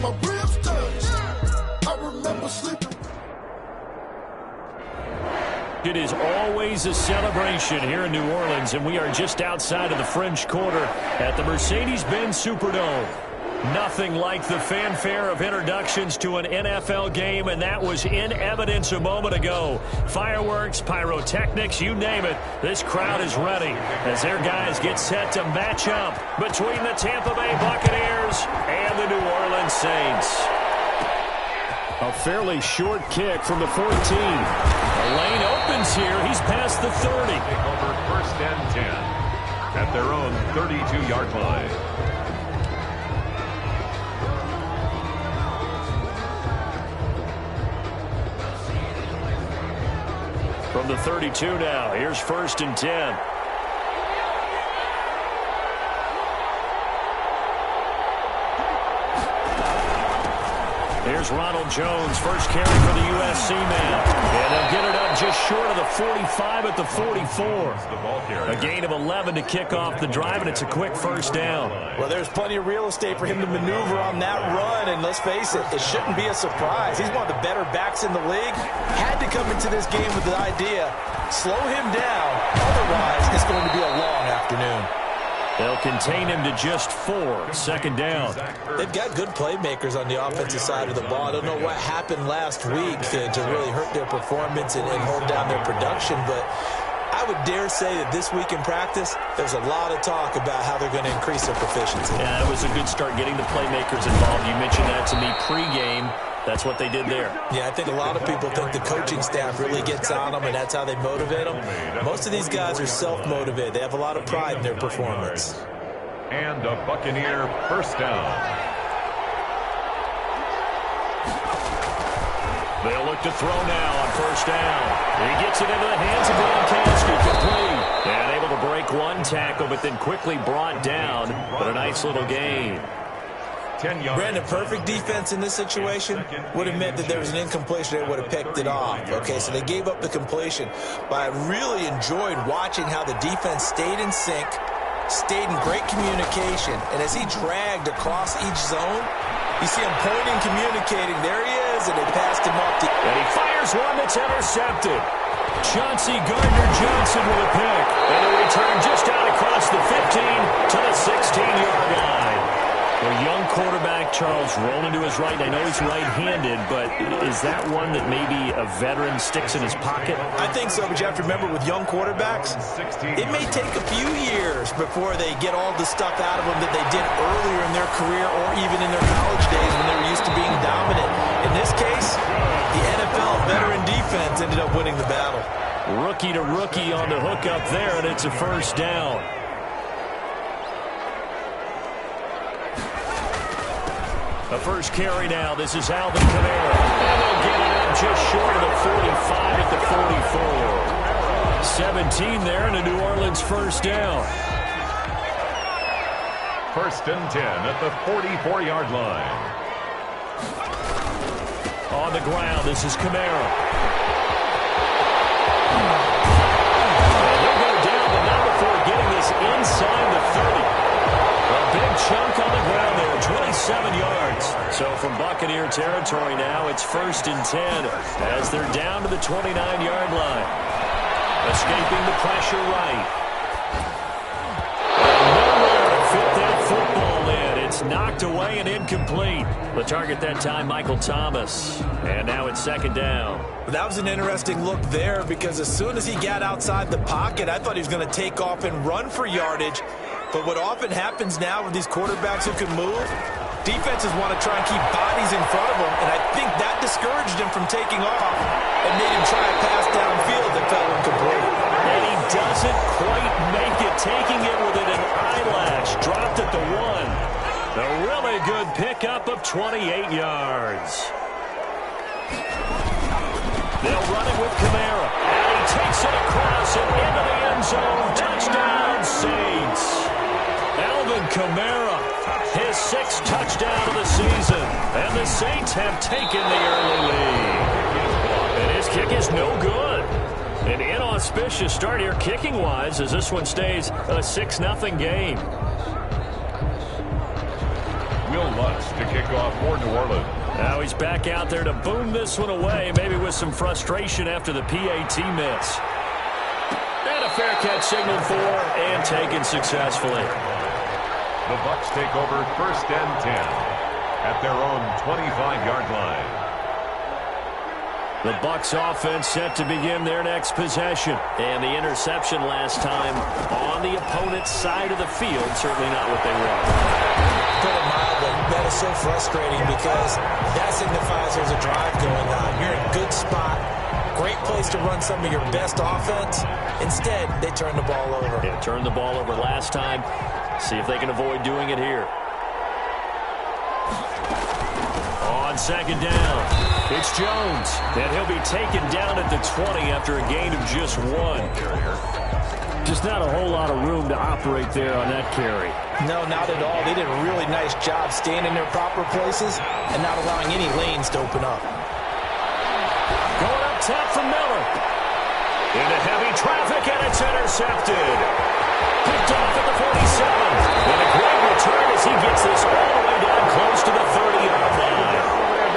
my ribs touch. I remember sleeping. It is always a celebration here in New Orleans, and we are just outside of the French Quarter at the Mercedes-Benz Superdome. Nothing like the fanfare of introductions to an NFL game, and that was in evidence a moment ago. Fireworks, pyrotechnics, you name it. This crowd is ready as their guys get set to match up between the Tampa Bay Buccaneers and the New Orleans Saints. A fairly short kick from the 14. The lane opens here. He's past the 30. Take over 1st and 10 at their own 32-yard line. From the 32 now, here's 1st and 10. Here's Ronald Jones, first carry for the USC man. And they'll get it up just short of the 45 at the 44. A gain of 11 to kick off the drive, and it's a quick 1st down. Well, there's plenty of real estate for him to maneuver on that run, and let's face it, it shouldn't be a surprise. He's one of the better backs in the league. Had to come into this game with the idea, slow him down, otherwise it's going to be a long afternoon. They'll contain him to just 4. 2nd down. They've got good playmakers on the offensive side of the ball. I don't know what happened last week to really hurt their performance and hold down their production, but I would dare say that this week in practice, there's a lot of talk about how they're going to increase their proficiency. Yeah, it was a good start getting the playmakers involved. You mentioned that to me pregame. That's what they did there. Yeah, I think a lot of people think the coaching staff really gets on them, and that's how they motivate them. Most of these guys are self-motivated. They have a lot of pride in their performance. And a Buccaneer 1st down. They'll look to throw now on 1st down. He gets it into the hands of Gronkowski, complete. And able to break one tackle, but then quickly brought down. But a nice little gain. Brandon, perfect defense in this situation would have meant that there was an incompletion. They would have picked it off. Okay, so they gave up the completion. But I really enjoyed watching how the defense stayed in sync, stayed in great communication. And as he dragged across each zone, you see him pointing, communicating. There he is, and they passed him off. And he fires one that's intercepted. Chauncey Gardner-Johnson with a pick. And a return just out across the 15 to the 16-yard line. A young quarterback, Charles, rolling to his right. I know he's right-handed, but is that one that maybe a veteran sticks in his pocket? I think so, but you have to remember with young quarterbacks, it may take a few years before they get all the stuff out of them that they did earlier in their career or even in their college days when they were used to being dominant. In this case, the NFL veteran defense ended up winning the battle. Rookie to rookie on the hook up there, and it's a 1st down. The first carry now. This is Alvin Kamara. And they'll get it up just short of the 45 at the 44. 17 there, and a New Orleans 1st down. 1st and 10 at the 44-yard line. On the ground, this is Kamara. And he'll go down, but not before getting this inside the 30. A big chunk on the ground there, 27 yards. So from Buccaneer territory now, it's 1st and 10 as they're down to the 29-yard line. Escaping the pressure right. And nowhere to fit that football in. It's knocked away and incomplete. The target that time, Michael Thomas. And now it's 2nd down. That was an interesting look there because as soon as he got outside the pocket, I thought he was going to take off and run for yardage. But what often happens now with these quarterbacks who can move, defenses want to try and keep bodies in front of them, and I think that discouraged him from taking off and made him try a pass downfield that fell incomplete. And he doesn't quite make it, taking it within an eyelash. Dropped at the 1. A really good pickup of 28 yards. They'll run it with Kamara, and he takes it across and into the end zone. Touchdown, Saints. Alvin Kamara, his 6th touchdown of the season, and the Saints have taken the early lead. And his kick is no good. An inauspicious start here kicking-wise as this one stays a 6-0 game. to kick off for New Orleans. Now he's back out there to boom this one away, maybe with some frustration after the PAT miss. And a fair catch signaled for and taken successfully. The Bucs take over 1st and 10 at their own 25-yard line. The Bucs offense set to begin their next possession. And the interception last time on the opponent's side of the field, certainly not what they want. Put it mildly, that is so frustrating because that signifies there's a drive going on. You're in a good spot, great place to run some of your best offense. Instead, they turn the ball over. They turned the ball over last time. See if they can avoid doing it here. On 2nd down, it's Jones, and he'll be taken down at the 20 after a gain of just 1. Just not a whole lot of room to operate there on that carry. No, not at all. They did a really nice job staying in their proper places and not allowing any lanes to open up. Going up top for Miller. Into heavy traffic, and it's intercepted. Picked off at the 47. And a great return as he gets this all the way down close to the 30-yard line.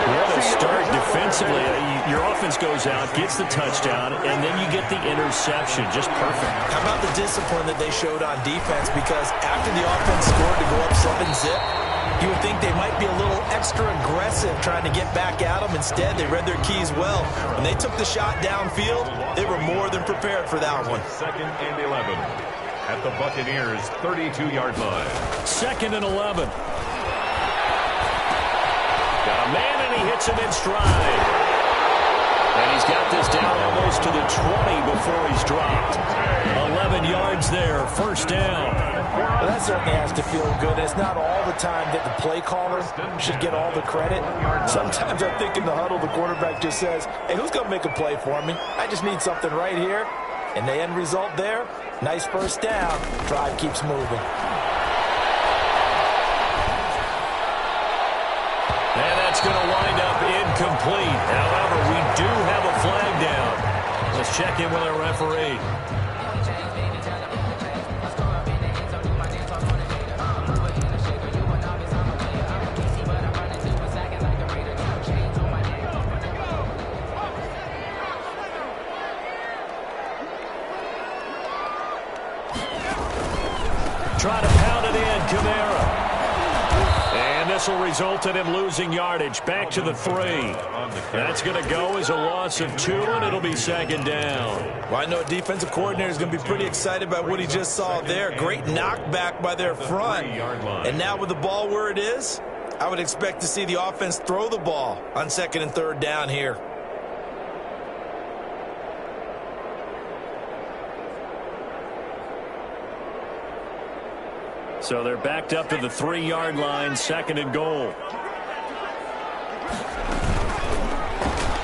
What a start defensively. Your offense goes out, gets the touchdown, and then you get the interception. Just perfect. How about the discipline that they showed on defense? Because after the offense scored to go up 7-zip, you would think they might be a little extra aggressive trying to get back at them. Instead, they read their keys well. When they took the shot downfield, they were more than prepared for that one. 2nd and 11 at the Buccaneers' 32-yard line. 2nd and 11. Got a man, and he hits him in stride. And he's got this down almost to the 20 before he's dropped. 11 yards there, 1st down. Well, that certainly has to feel good. It's not all the time that the play caller should get all the credit. Sometimes I think in the huddle, the quarterback just says, hey, who's going to make a play for me? I just need something right here. And the end result there, nice 1st down. Drive keeps moving. And that's going to wind up incomplete. However, we do have a flag down. Let's check in with our referee. Try to pound it in, Kamara. And this will result in him losing yardage. Back to the 3. That's going to go as a loss of 2, and it'll be 2nd down. Well, I know a defensive coordinator is going to be pretty excited by what he just saw there. Great knockback by their front. And now with the ball where it is, I would expect to see the offense throw the ball on 2nd and 3rd down here. So they're backed up to the 3-yard line, 2nd and goal.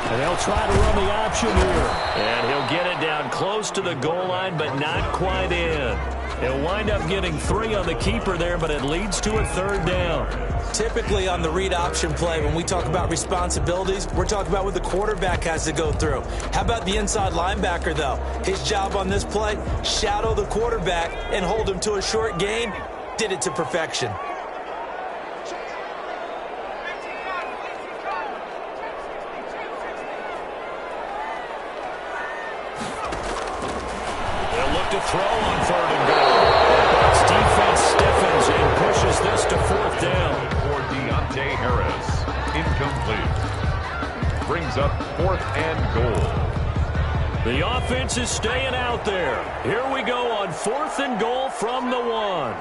And they'll try to run the option here. And he'll get it down close to the goal line, but not quite in. He'll wind up getting 3 on the keeper there, but it leads to a 3rd down. Typically on the read option play, when we talk about responsibilities, we're talking about what the quarterback has to go through. How about the inside linebacker, though? His job on this play, shadow the quarterback and hold him to a short gain. Did it to perfection. They'll look to throw on 3rd and goal. The Bucs defense stiffens and pushes this to 4th down. For Deontay Harris, incomplete. Brings up 4th and goal. The offense is staying out there. Here we go on 4th and goal from the 1.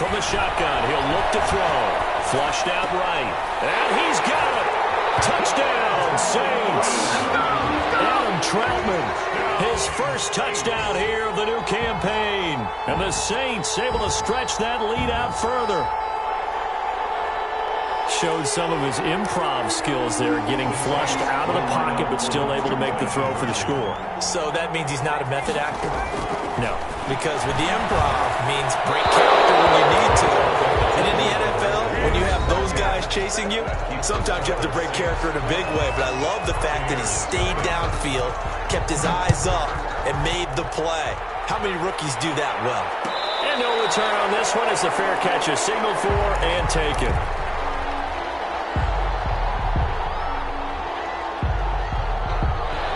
From the shotgun, he'll look to throw. Flushed out right. And he's got it. Touchdown, Saints. Adam Troutman, his first touchdown here of the new campaign. And the Saints able to stretch that lead out further. Showed some of his improv skills there, getting flushed out of the pocket, but still able to make the throw for the score. So that means he's not a method actor? No. Because with the improv means break character when you need to. And in the NFL, when you have those guys chasing you, sometimes you have to break character in a big way. But I love the fact that he stayed downfield, kept his eyes up, and made the play. How many rookies do that well? And no return on this one as the fair catch is signaled for and taken.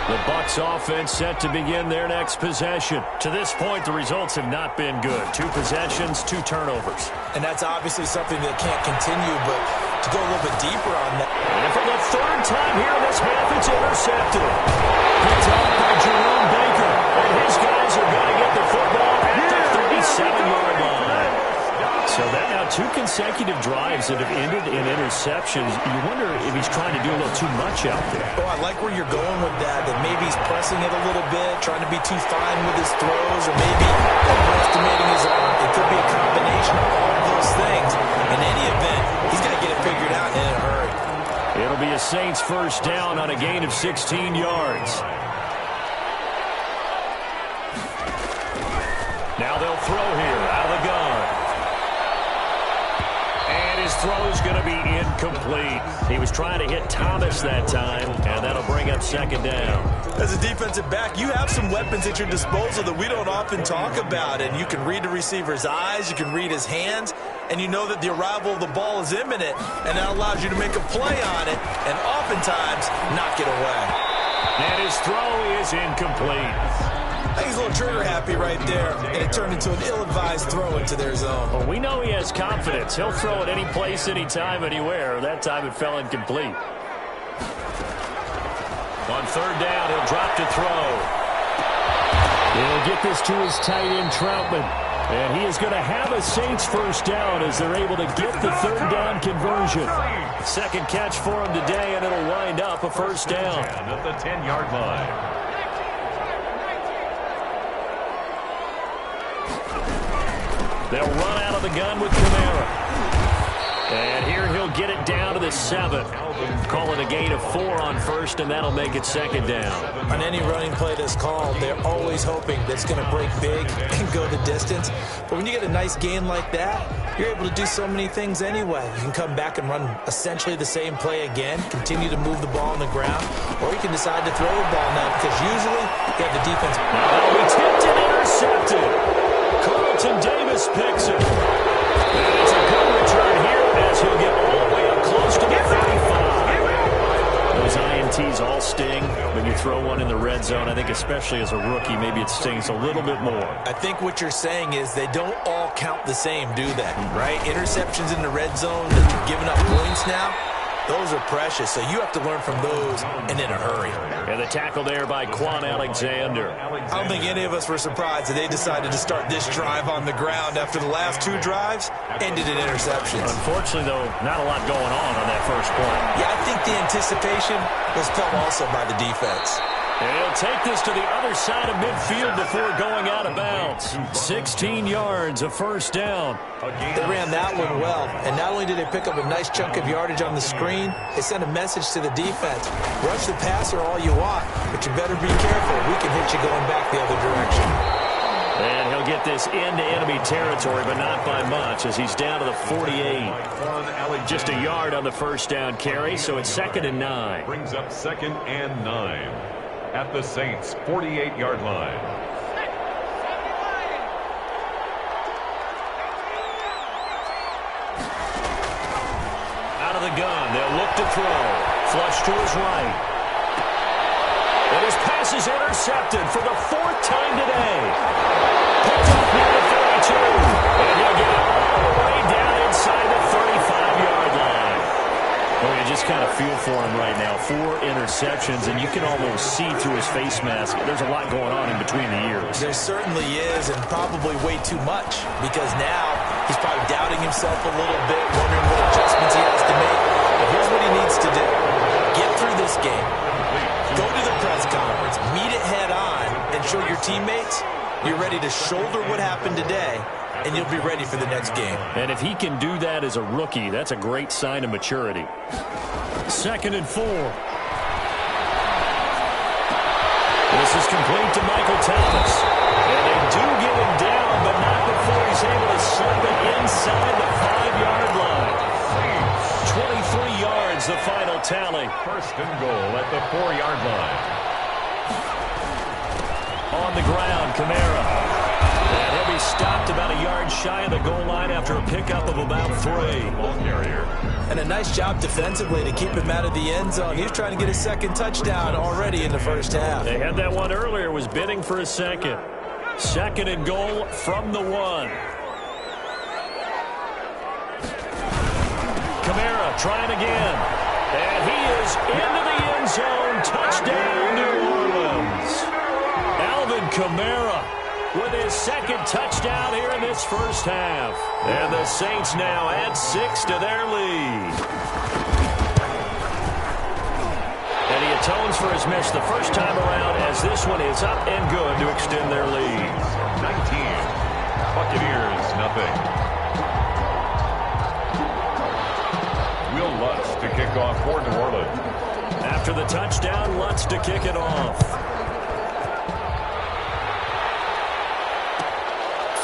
The Bucs offense set to begin their next possession. To this point, the results have not been good. 2 possessions, 2 turnovers. And that's obviously something that can't continue, but to go a little bit deeper on that. And for the 3rd time here in this half, it's intercepted. Picked off by Jerome Baker. And his guys are going to get the football at the 37-yard line. So that now 2 consecutive drives that have ended in interceptions. You wonder if he's trying to do a little too much out there. Oh, I like where you're going with that maybe he's pressing it a little bit, trying to be too fine with his throws, or maybe overestimating his arm. It could be a combination of all of those things. In any event, he's got to get it figured out in a hurry. It'll be a Saints first down on a gain of 16 yards. Now they'll throw here out of the gun. And his throw's going to be incomplete. He was trying to hit Thomas that time, and that'll bring up 2nd down. As a defensive back, you have some weapons at your disposal that we don't often talk about, and you can read the receiver's eyes, you can read his hands, and you know that the arrival of the ball is imminent, and that allows you to make a play on it and oftentimes knock it away. And his throw is incomplete. I think he's a little trigger happy right there, and it turned into an ill-advised throw into their zone. Well, we know he has confidence. He'll throw it any place, anytime, anywhere. That time it fell incomplete. On 3rd down, he'll drop to throw. He'll get this to his tight end, Troutman. And he is going to have a Saints first down as they're able to get the 3rd down conversion. 2nd catch for him today, and it'll wind up a first down. At the 10-yard line. They'll run out of the gun with Kamara. And here he'll get it down to the 7. Call it a gain of 4 on 1st, and that'll make it 2nd down. On any running play that's called, they're always hoping that it's going to break big and go the distance. But when you get a nice gain like that, you're able to do so many things anyway. You can come back and run essentially the same play again, continue to move the ball on the ground, or you can decide to throw the ball now because usually you have the defense. That'll be tipped and intercepted. Carlton Davis picks it. And it's a good return here as he'll get all the way up close to the 35. Those INTs all sting when you throw one in the red zone. I think especially as a rookie, maybe it stings a little bit more. I think what you're saying is they don't all count the same, do they? Right? Interceptions in the red zone that you're giving up points now, those are precious, so you have to learn from those and in a hurry. And the tackle there by Quan Alexander. I don't think any of us were surprised that they decided to start this drive on the ground after the last 2 drives ended in interceptions. Unfortunately, though, not a lot going on that first play. Yeah, I think the anticipation was felt also by the defense. And he'll take this to the other side of midfield before going out of bounds. 16 yards, a first down. They ran that one well, and not only did they pick up a nice chunk of yardage on the screen, they sent a message to the defense. Rush the passer all you want, but you better be careful. We can hit you going back the other direction. And he'll get this into enemy territory, but not by much as he's down to the 48. Just a yard on the first down carry, so it's 2nd and 9. Brings up 2nd and 9. At the Saints' 48-yard line. Out of the gun, they'll look to throw. Flush to his right. And his pass is intercepted for the 4th time today. Picked up near the 32. And he'll get it all the way down inside the 35-yard line. Well, you just kind of feel for him right now. 4 interceptions, and you can almost see through his face mask. There's a lot going on in between the ears. There certainly is, and probably way too much, because now he's probably doubting himself a little bit, wondering what adjustments he has to make. But here's what he needs to do. Get through this game. Go to the press conference. Meet it head on and show your teammates you're ready to shoulder what happened today, and you'll be ready for the next game. And if he can do that as a rookie, that's a great sign of maturity. 2nd and 4. This is complete to Michael Thomas. And they do get him down, but not before he's able to slip it inside the 5-yard line. 23 yards, the final tally. 1st and goal at the 4-yard line. On the ground, Kamara. stopped about a yard shy of the goal line after a pickup of about 3. And a nice job defensively to keep him out of the end zone. He was trying to get a second touchdown already in the first half. They had that one earlier, was bidding for a second. 2nd and goal from the 1. Kamara trying again. And he is into the end zone. Touchdown, New Orleans. Alvin Kamara with his 2nd touchdown here in this first half. And the Saints now add 6 to their lead. And he atones for his miss the first time around as this one is up and good to extend their lead. 19. Buccaneers, nothing. Will Lutz to kick off for New Orleans. After the touchdown, Lutz to kick it off.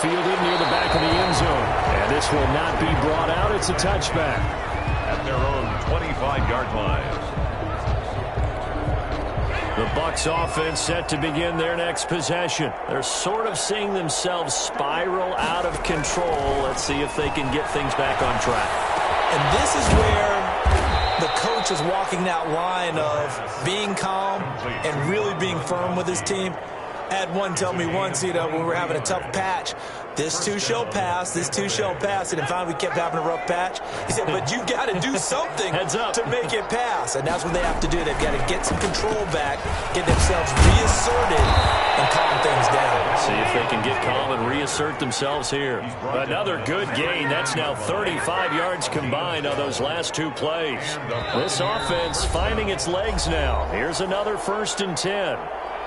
Fielded near the back of the end zone. And this will not be brought out. It's a touchback. At their own 25-yard line. The Bucs offense set to begin their next possession. They're sort of seeing themselves spiral out of control. Let's see if they can get things back on track. And this is where the coach is walking that line of being calm and really being firm with his team. I had one tell me once, when we were having a tough patch, this too shall pass, this too shall pass. And finally we kept having a rough patch. He said, but you got to do something to make it pass. And that's what they have to do. They've got to get some control back, get themselves reasserted, and calm things down. See if they can get calm and reassert themselves here. Another good gain. That's now 35 yards combined on those last 2 plays. This offense finding its legs now. Here's another 1st and 10.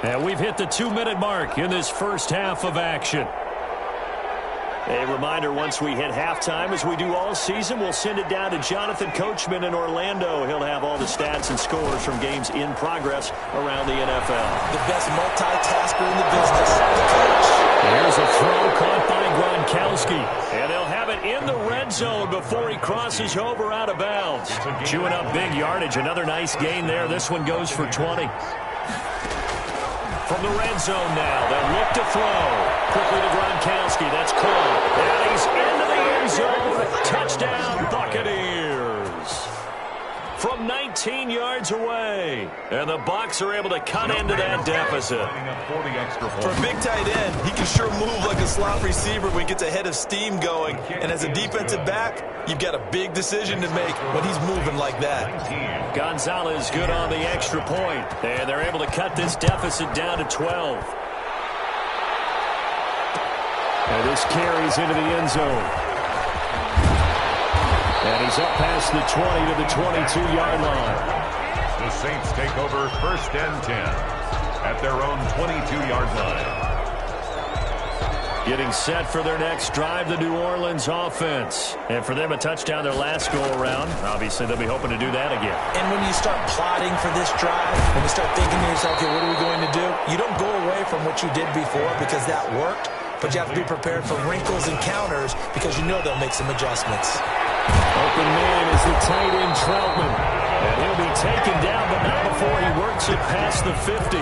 And we've hit the 2-minute mark in this first half of action. A reminder, once we hit halftime, as we do all season, we'll send it down to Jonathan Coachman in Orlando. He'll have all the stats and scores from games in progress around the NFL. The best multitasker in the business, the coach. Here's a throw caught by Gronkowski. And they'll have it in the red zone before he crosses over out of bounds. Chewing up big yardage. Another nice gain there. This one goes for 20. From the red zone now, they'll look to throw. Quickly to Gronkowski, that's caught. And he's into the end zone. Touchdown, Buccaneers. From 19 yards away. And the Bucs are able to cut into that deficit. For a big tight end, he can sure move like a slot receiver when he gets a head of steam going. And as a defensive back, you've got a big decision to make when he's moving like that. Gonzalez good on the extra point. And they're able to cut this deficit down to 12. And this carries into the end zone. And he's up past the 20 to the 22-yard line. The Saints take over 1st and 10 at their own 22-yard line. Getting set for their next drive, the New Orleans offense. And for them, a touchdown their last go-around. Obviously, they'll be hoping to do that again. And when you start plotting for this drive, when you start thinking to yourself, okay, what are we going to do? You don't go away from what you did before because that worked, but you have to be prepared for wrinkles and counters because you know they'll make some adjustments. Open man is the tight end, Troutman. And he'll be taken down, but not before he works it past the 50.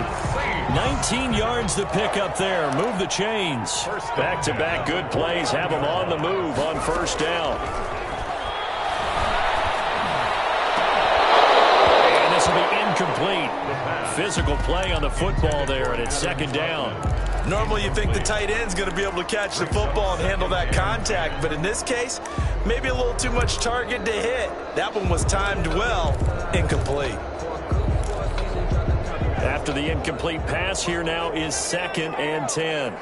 19 yards to pick up there. Move the chains. Back-to-back good plays. Have them on the move on 1st down. And this will be incomplete. Physical play on the football there, and it's 2nd down. Normally you think the tight end's going to be able to catch the football and handle that contact, but in this case, maybe a little too much target to hit. That one was timed well, incomplete. After the incomplete pass, here now is 2nd and 10. Throw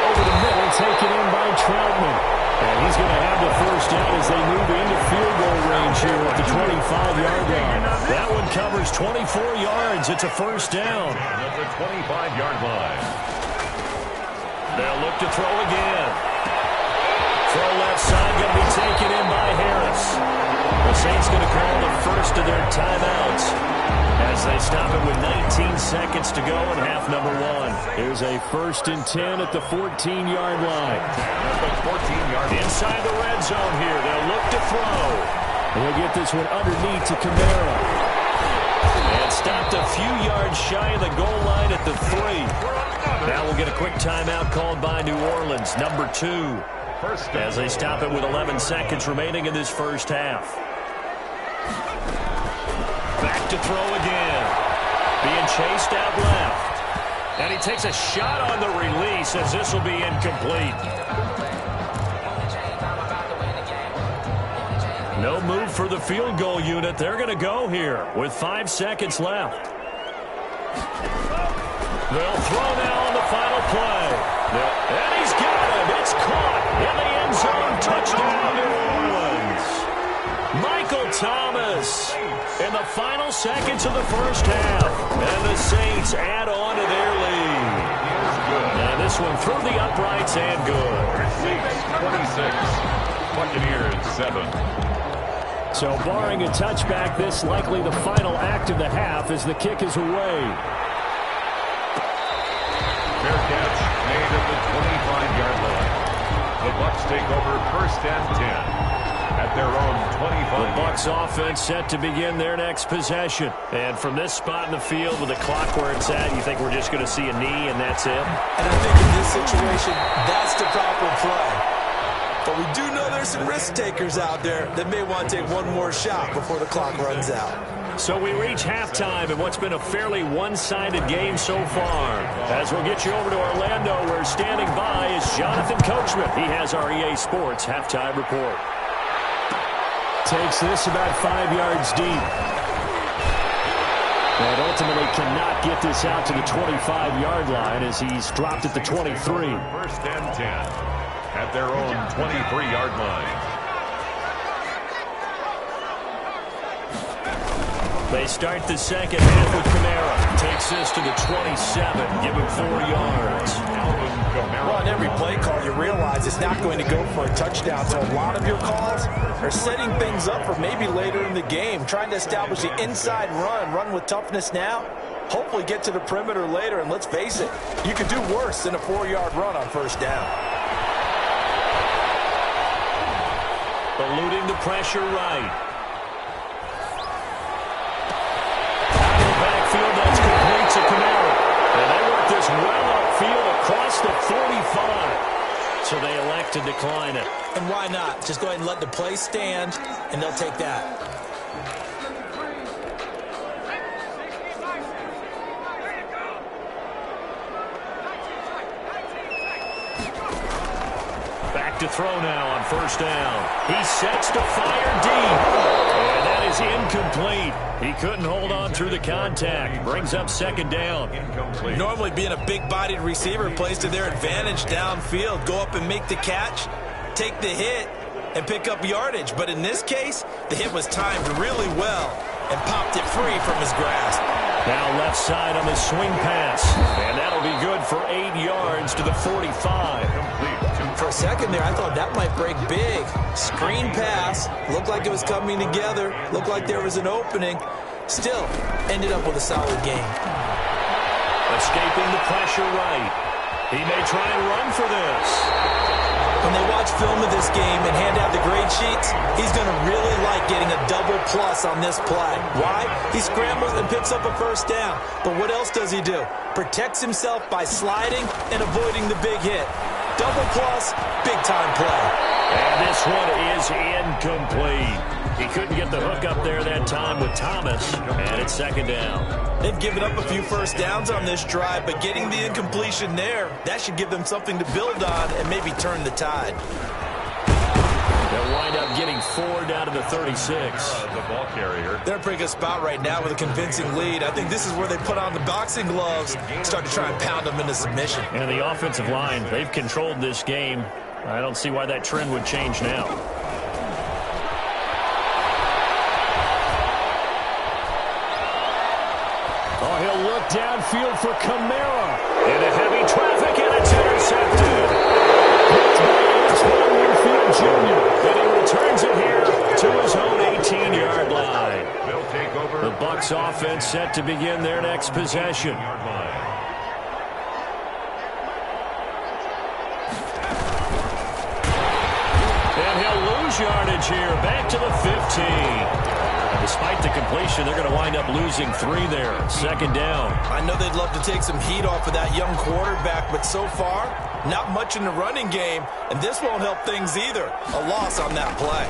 over the middle, taken in by Troutman. And he's going to have the 1st down as they move into field goal range here at the 25-yard line. That one covers 24 yards. It's a 1st down. At the 25-yard line. They'll look to throw again. Throw left side, going to be taken in by Harris. The Saints going to call the first of their timeouts as they stop it with 19 seconds to go in half number 1. Here's a 1st and 10 at the 14-yard line. Inside the red zone here. They'll look to throw. And we'll get this one underneath to Kamara. And stopped a few yards shy of the goal line at the 3. Now we'll get a quick timeout called by New Orleans, number 2, as they stop it with 11 seconds remaining in this first half. Back to throw again. Being chased out left. And he takes a shot on the release as this will be incomplete. No move for the field goal unit. They're going to go here with 5 seconds left. They'll throw now on the final play. And he's got him. It's caught in the end zone. Touchdown, New Orleans. Michael Thomas in the final seconds of the first half. And the Saints add on to their lead. And this one through the uprights and good. Saints 26, Buccaneers 7. So barring a touchback, this likely the final act of the half as the kick is away. Fair catch made at the 25-yard line. The Bucs take over first and 10 at their own 25. The Bucs offense set to begin their next possession. And from this spot in the field with the clock where it's at, you think we're just going to see a knee and that's it? And I think in this situation, that's the proper play. But we do know there's some risk takers out there that may want to take one more shot before the clock runs out. So we reach halftime in what's been a fairly one-sided game so far. As we'll get you over to Orlando, where standing by is Jonathan Coachman. He has our EA Sports halftime report. Takes this about 5 yards deep. And ultimately cannot get this out to the 25-yard line as he's dropped at the 23. First and 10 at their own 23-yard line. They start the second half with Kamara. Takes this to the 27. Give him 4 yards. Well, on every play call, you realize it's not going to go for a touchdown. So a lot of your calls are setting things up for maybe later in the game, trying to establish the inside run with toughness now. Hopefully get to the perimeter later, and let's face it, you could do worse than a 4-yard run on first down. Eluding the pressure right. Out of the backfield, that's complete to Kamara. And they work this well upfield across the 45. So they elect to decline it. And why not? Just go ahead and let the play stand, and they'll take that. To throw now on first down. He sets to fire deep. And that is incomplete. He couldn't hold on through the contact. Brings up second down. Incomplete. Normally being a big-bodied receiver plays to their advantage downfield. Go up and make the catch, take the hit, and pick up yardage. But in this case, the hit was timed really well and popped it free from his grasp. Now left side on the swing pass. And that'll be good for 8 yards to the 45. For a second there, I thought that might break big. Screen pass. Looked like it was coming together. Looked like there was an opening. Still, ended up with a solid game. Escaping the pressure right. He may try and run for this. When they watch film of this game and hand out the grade sheets, he's going to really like getting a double plus on this play. Why? He scrambles and picks up a first down. But what else does he do? Protects himself by sliding and avoiding the big hit. Double plus, big-time play. And this one is incomplete. He couldn't get the hook up there that time with Thomas, and it's second down. They've given up a few first downs on this drive, but getting the incompletion there, that should give them something to build on and maybe turn the tide. They'll wind up getting 4 down to the 36. The ball carrier. They're in a pretty good spot right now with a convincing lead. I think this is where they put on the boxing gloves, start to try and pound them into submission. And the offensive line, they've controlled this game. I don't see why that trend would change now. Oh, he'll look downfield for Kamara. Into heavy traffic, and it's intercepted. It's by Antoine Winfield Jr. And he returns it here to his own 18-yard line. They'll take over. The Bucs offense set to begin their next possession. And he'll lose yardage here, back to the 15. Despite the completion, they're going to wind up losing 3 there. Second down. I know they'd love to take some heat off of that young quarterback, but so far, not much in the running game, and this won't help things either. A loss on that play.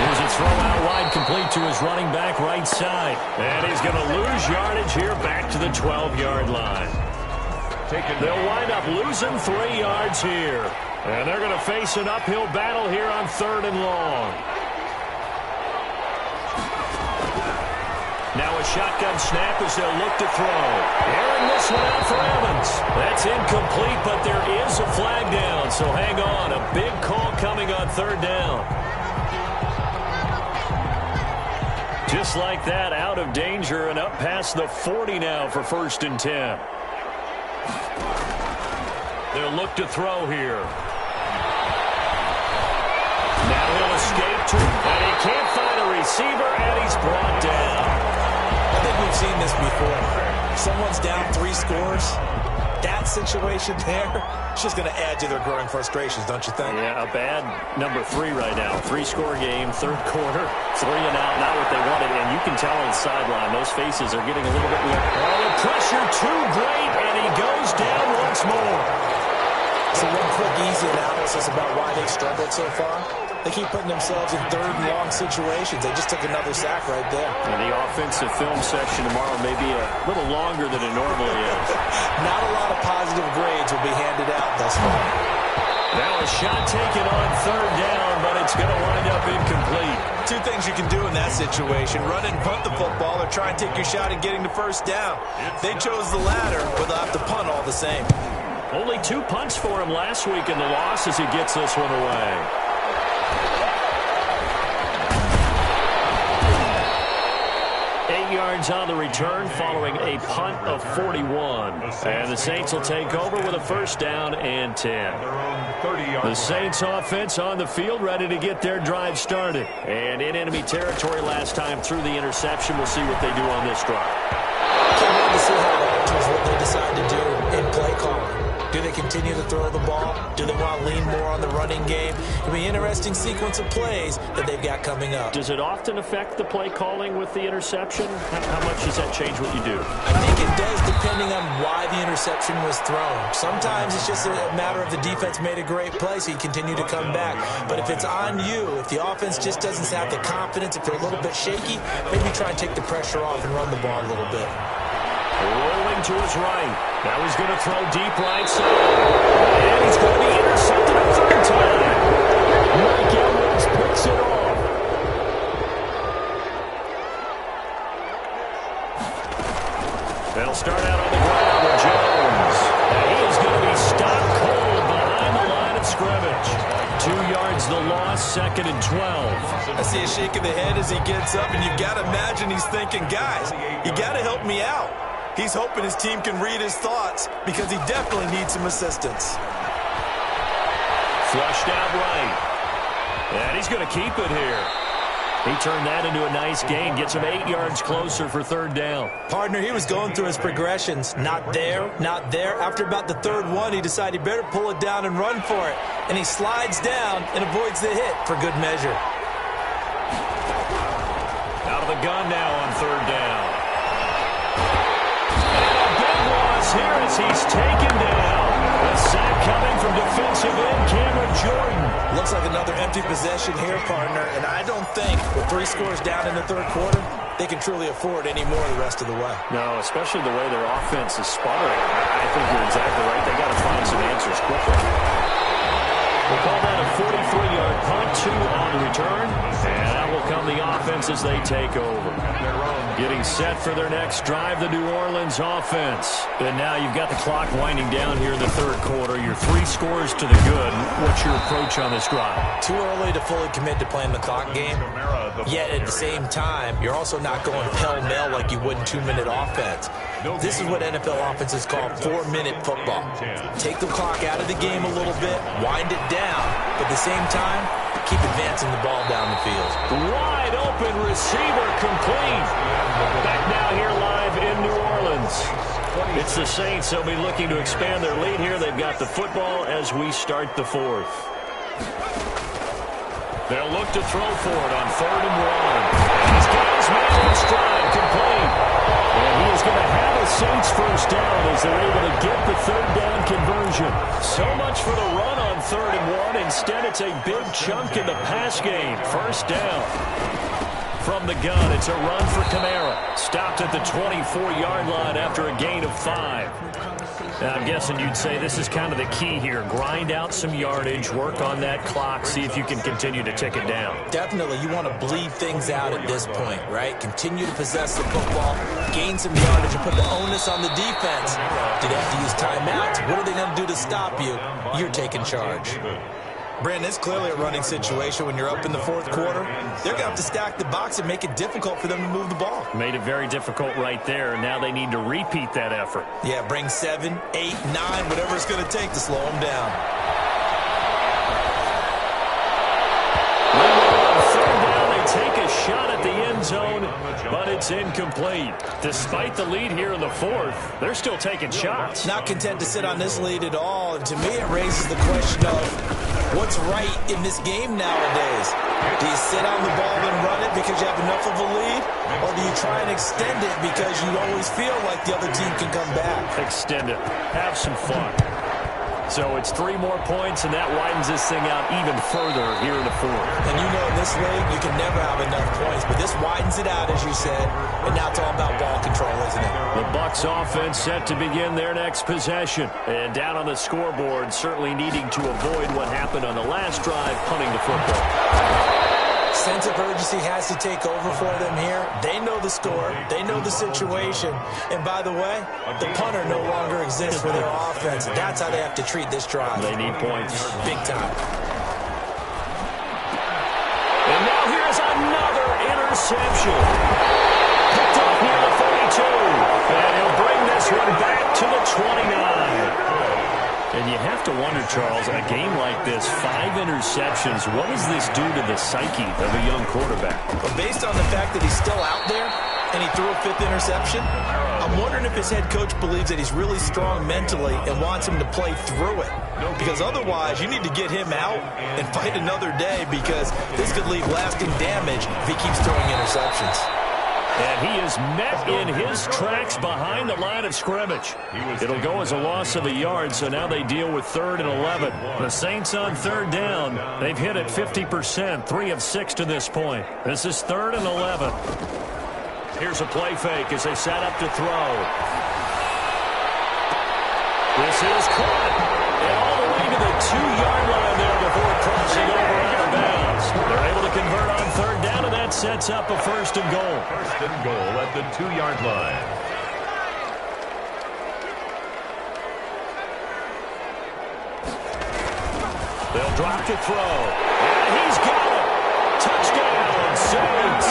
Here's a throw out wide, complete to his running back right side. And he's going to lose yardage here back to the 12-yard line. They'll wind up losing 3 yards here. And they're going to face an uphill battle here on 3rd and long. Now a shotgun snap as they'll look to throw. Airing this one out for Evans. That's incomplete, but there is a flag down, so hang on. A big call coming on 3rd down. Just like that, out of danger and up past the 40 now for 1st and 10. They'll look to throw here. Now he'll escape to, and he can't find a receiver, and he's brought down. I think we've seen this before. Someone's down 3 scores. That situation there, it's just going to add to their growing frustrations, don't you think? Yeah, a bad number 3 right now. 3-score game, 3rd quarter, 3 and out, not what they wanted. And you can tell on the sideline, those faces are getting a little bit weird. Oh, the pressure too great, and he goes down once more. So one quick, easy analysis about why they've struggled so far. They keep putting themselves in 3rd and long situations. They just took another sack right there. And the offensive film session tomorrow may be a little longer than it normally is. Not a lot of positive grades will be handed out thus far. Now a shot taken on 3rd down, but it's going to wind up incomplete. 2 things you can do in that situation. Run and punt the football or try and take your shot at getting the 1st down. They chose the latter, but they'll have to punt all the same. Only 2 punts for him last week in the loss as he gets this one away. Yards on the return following a punt of 41. And the Saints will take over with a 1st down and 10. The Saints offense on the field ready to get their drive started. And in enemy territory last time through the interception. We'll see what they do on this drive. Can't wait to see how it alters what they decide to do in play calling. Do they continue to throw the ball? Do they want to lean more on the running game? It'll be an interesting sequence of plays that they've got coming up. Does it often affect the play calling with the interception? How much does that change what you do? I think it does, depending on why the interception was thrown. Sometimes it's just a matter of the defense made a great play, so you continue to come back. But if it's on you, if the offense just doesn't have the confidence, if they're a little bit shaky, maybe try and take the pressure off and run the ball a little bit. Rolling to his right. Now he's going to throw deep right side. And he's going to be intercepted a 3rd time. Mike Edwards picks it off. They'll start out on the ground with Jones. And he is going to be stopped cold behind the line of scrimmage. 2 yards the loss, 2nd and 12. I see a shake of the head as he gets up, and you've got to imagine he's thinking, guys, you got to help me out. He's hoping his team can read his thoughts because he definitely needs some assistance. Flushed out right. And he's going to keep it here. He turned that into a nice gain. Gets him 8 yards closer for 3rd down. Partner, he was going through his progressions. Not there, not there. After about the 3rd one, he decided he better pull it down and run for it. And he slides down and avoids the hit for good measure. Out of the gun now on 3rd down. Here as he's taken down. A sack coming from defensive end Cameron Jordan. Looks like another empty possession here, partner. And I don't think with 3 scores down in the 3rd quarter, they can truly afford any more the rest of the way. No, especially the way their offense is sputtering. I think you're exactly right. They got to find some answers quickly. We'll call that a 43-yard punt, 2 on the return. And that will come the offense as they take over. Getting set for their next drive, the New Orleans offense. And now you've got the clock winding down here in the 3rd quarter. You're 3 scores to the good. What's your approach on this drive? Too early to fully commit to playing the clock game. Yet at the same time, you're also not going pell-mell like you would in 2-minute offense. This is what NFL offenses call 4-minute football. Take the clock out of the game a little bit, wind it down, but at the same time, keep advancing the ball down the field. Wide open receiver complete. Back now here live in New Orleans. It's the Saints. They'll be looking to expand their lead here. They've got the football as we start the 4th. They'll look to throw for it on 3rd and 1. He's got his man in stride, complete. And he is going to have a Saints first down as they're able to get the 3rd down conversion. So much for the run on 3rd and 1. Instead, it's a big chunk in the pass game. First down. From the gun, it's a run for Kamara. Stopped at the 24-yard line after a gain of 5. Now, I'm guessing you'd say this is kind of the key here. Grind out some yardage, work on that clock, see if you can continue to tick it down. Definitely. You want to bleed things out at this point, right? Continue to possess the football, gain some yardage, and put the onus on the defense. Do they have to use timeouts? What are they going to do to stop you? You're taking charge. Brandon, it's clearly a running situation when you're up in the 4th quarter. They're going to have to stack the box and make it difficult for them to move the ball. Made it very difficult right there. Now they need to repeat that effort. Yeah, bring 7, 8, 9, whatever it's going to take to slow them down. On 3rd down, they take a shot at the end zone, but it's incomplete. Despite the lead here in the 4th, they're still taking shots. Not content to sit on this lead at all. And to me, it raises the question of what's right in this game nowadays. Do you sit on the ball and run it because you have enough of a lead? Or do you try and extend it because you always feel like the other team can come back? Extend it. Have some fun. So it's 3 more points, and that widens this thing out even further here in the 4th. And you know in this league, you can never have enough points. But this widens it out, as you said. And now it's all about ball control, isn't it? The Bucs offense set to begin their next possession. And down on the scoreboard, certainly needing to avoid what happened on the last drive, punting the football. Sense of urgency has to take over for them here. They know the score. They know the situation. And by the way, the punter no longer exists for their offense. That's how they have to treat this drive. They need points. Big time. And now here's another interception. Picked off near the 42. And he'll bring this one back to the 29. And you have to wonder, Charles, in a game like this, 5 interceptions, what does this do to the psyche of a young quarterback? Well, based on the fact that he's still out there and he threw a 5th interception, I'm wondering if his head coach believes that he's really strong mentally and wants him to play through it. Because otherwise, you need to get him out and fight another day because this could leave lasting damage if he keeps throwing interceptions. And he is met in his tracks behind the line of scrimmage. It'll go as a loss of a yard, so now they deal with 3rd and 11. The Saints on 3rd down. They've hit it 50%, 3 of 6 to this point. This is 3rd and 11. Here's a play fake as they set up to throw. This is caught. And all the way to the 2-yard line there before crossing over out of bounds. They're able to convert on 3rd down, and that sets up a 1st and goal. 1st and goal at the 2-yard line. They'll drop to throw. And he's got it. Touchdown, Saints.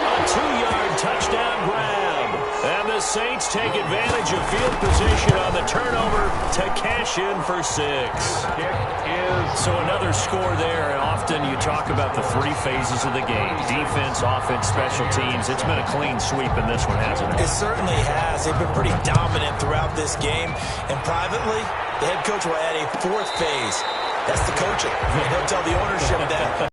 A 2-yard touchdown grab. And the Saints take advantage of field position on the turnover to cash in for 6. So another score there, and often you talk about the 3 phases of the game. Defense, offense, special teams. It's been a clean sweep in this one, hasn't it? It certainly has. They've been pretty dominant throughout this game. And privately, the head coach will add a 4th phase. That's the coaching. And he'll tell the ownership that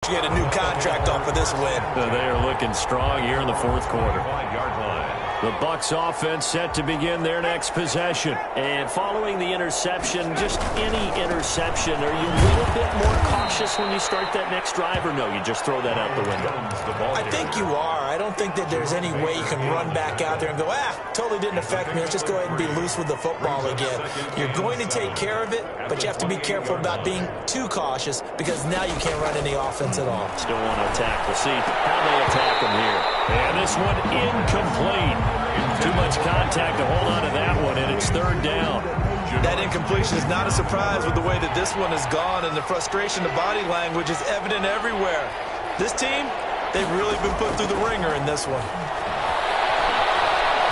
you get a new contract off of this win. They are looking strong here in the 4th quarter. 5-yard line. The Bucs offense set to begin their next possession. And following the interception, just any interception, are you a little bit more cautious when you start that next drive, or no, you just throw that out the window? I think you are. I don't think that there's any way you can run back out there and go, totally didn't affect me. Let's just go ahead and be loose with the football again. You're going to take care of it, but you have to be careful about being too cautious because now you can't run any offense at all. Still want to attack. We'll see how they attack them here. And this one incomplete. Too much contact to hold on to that one, and it's 3rd down. That incompletion is not a surprise with the way that this one has gone, and the frustration, the body language is evident everywhere. This team, they've really been put through the ringer in this one.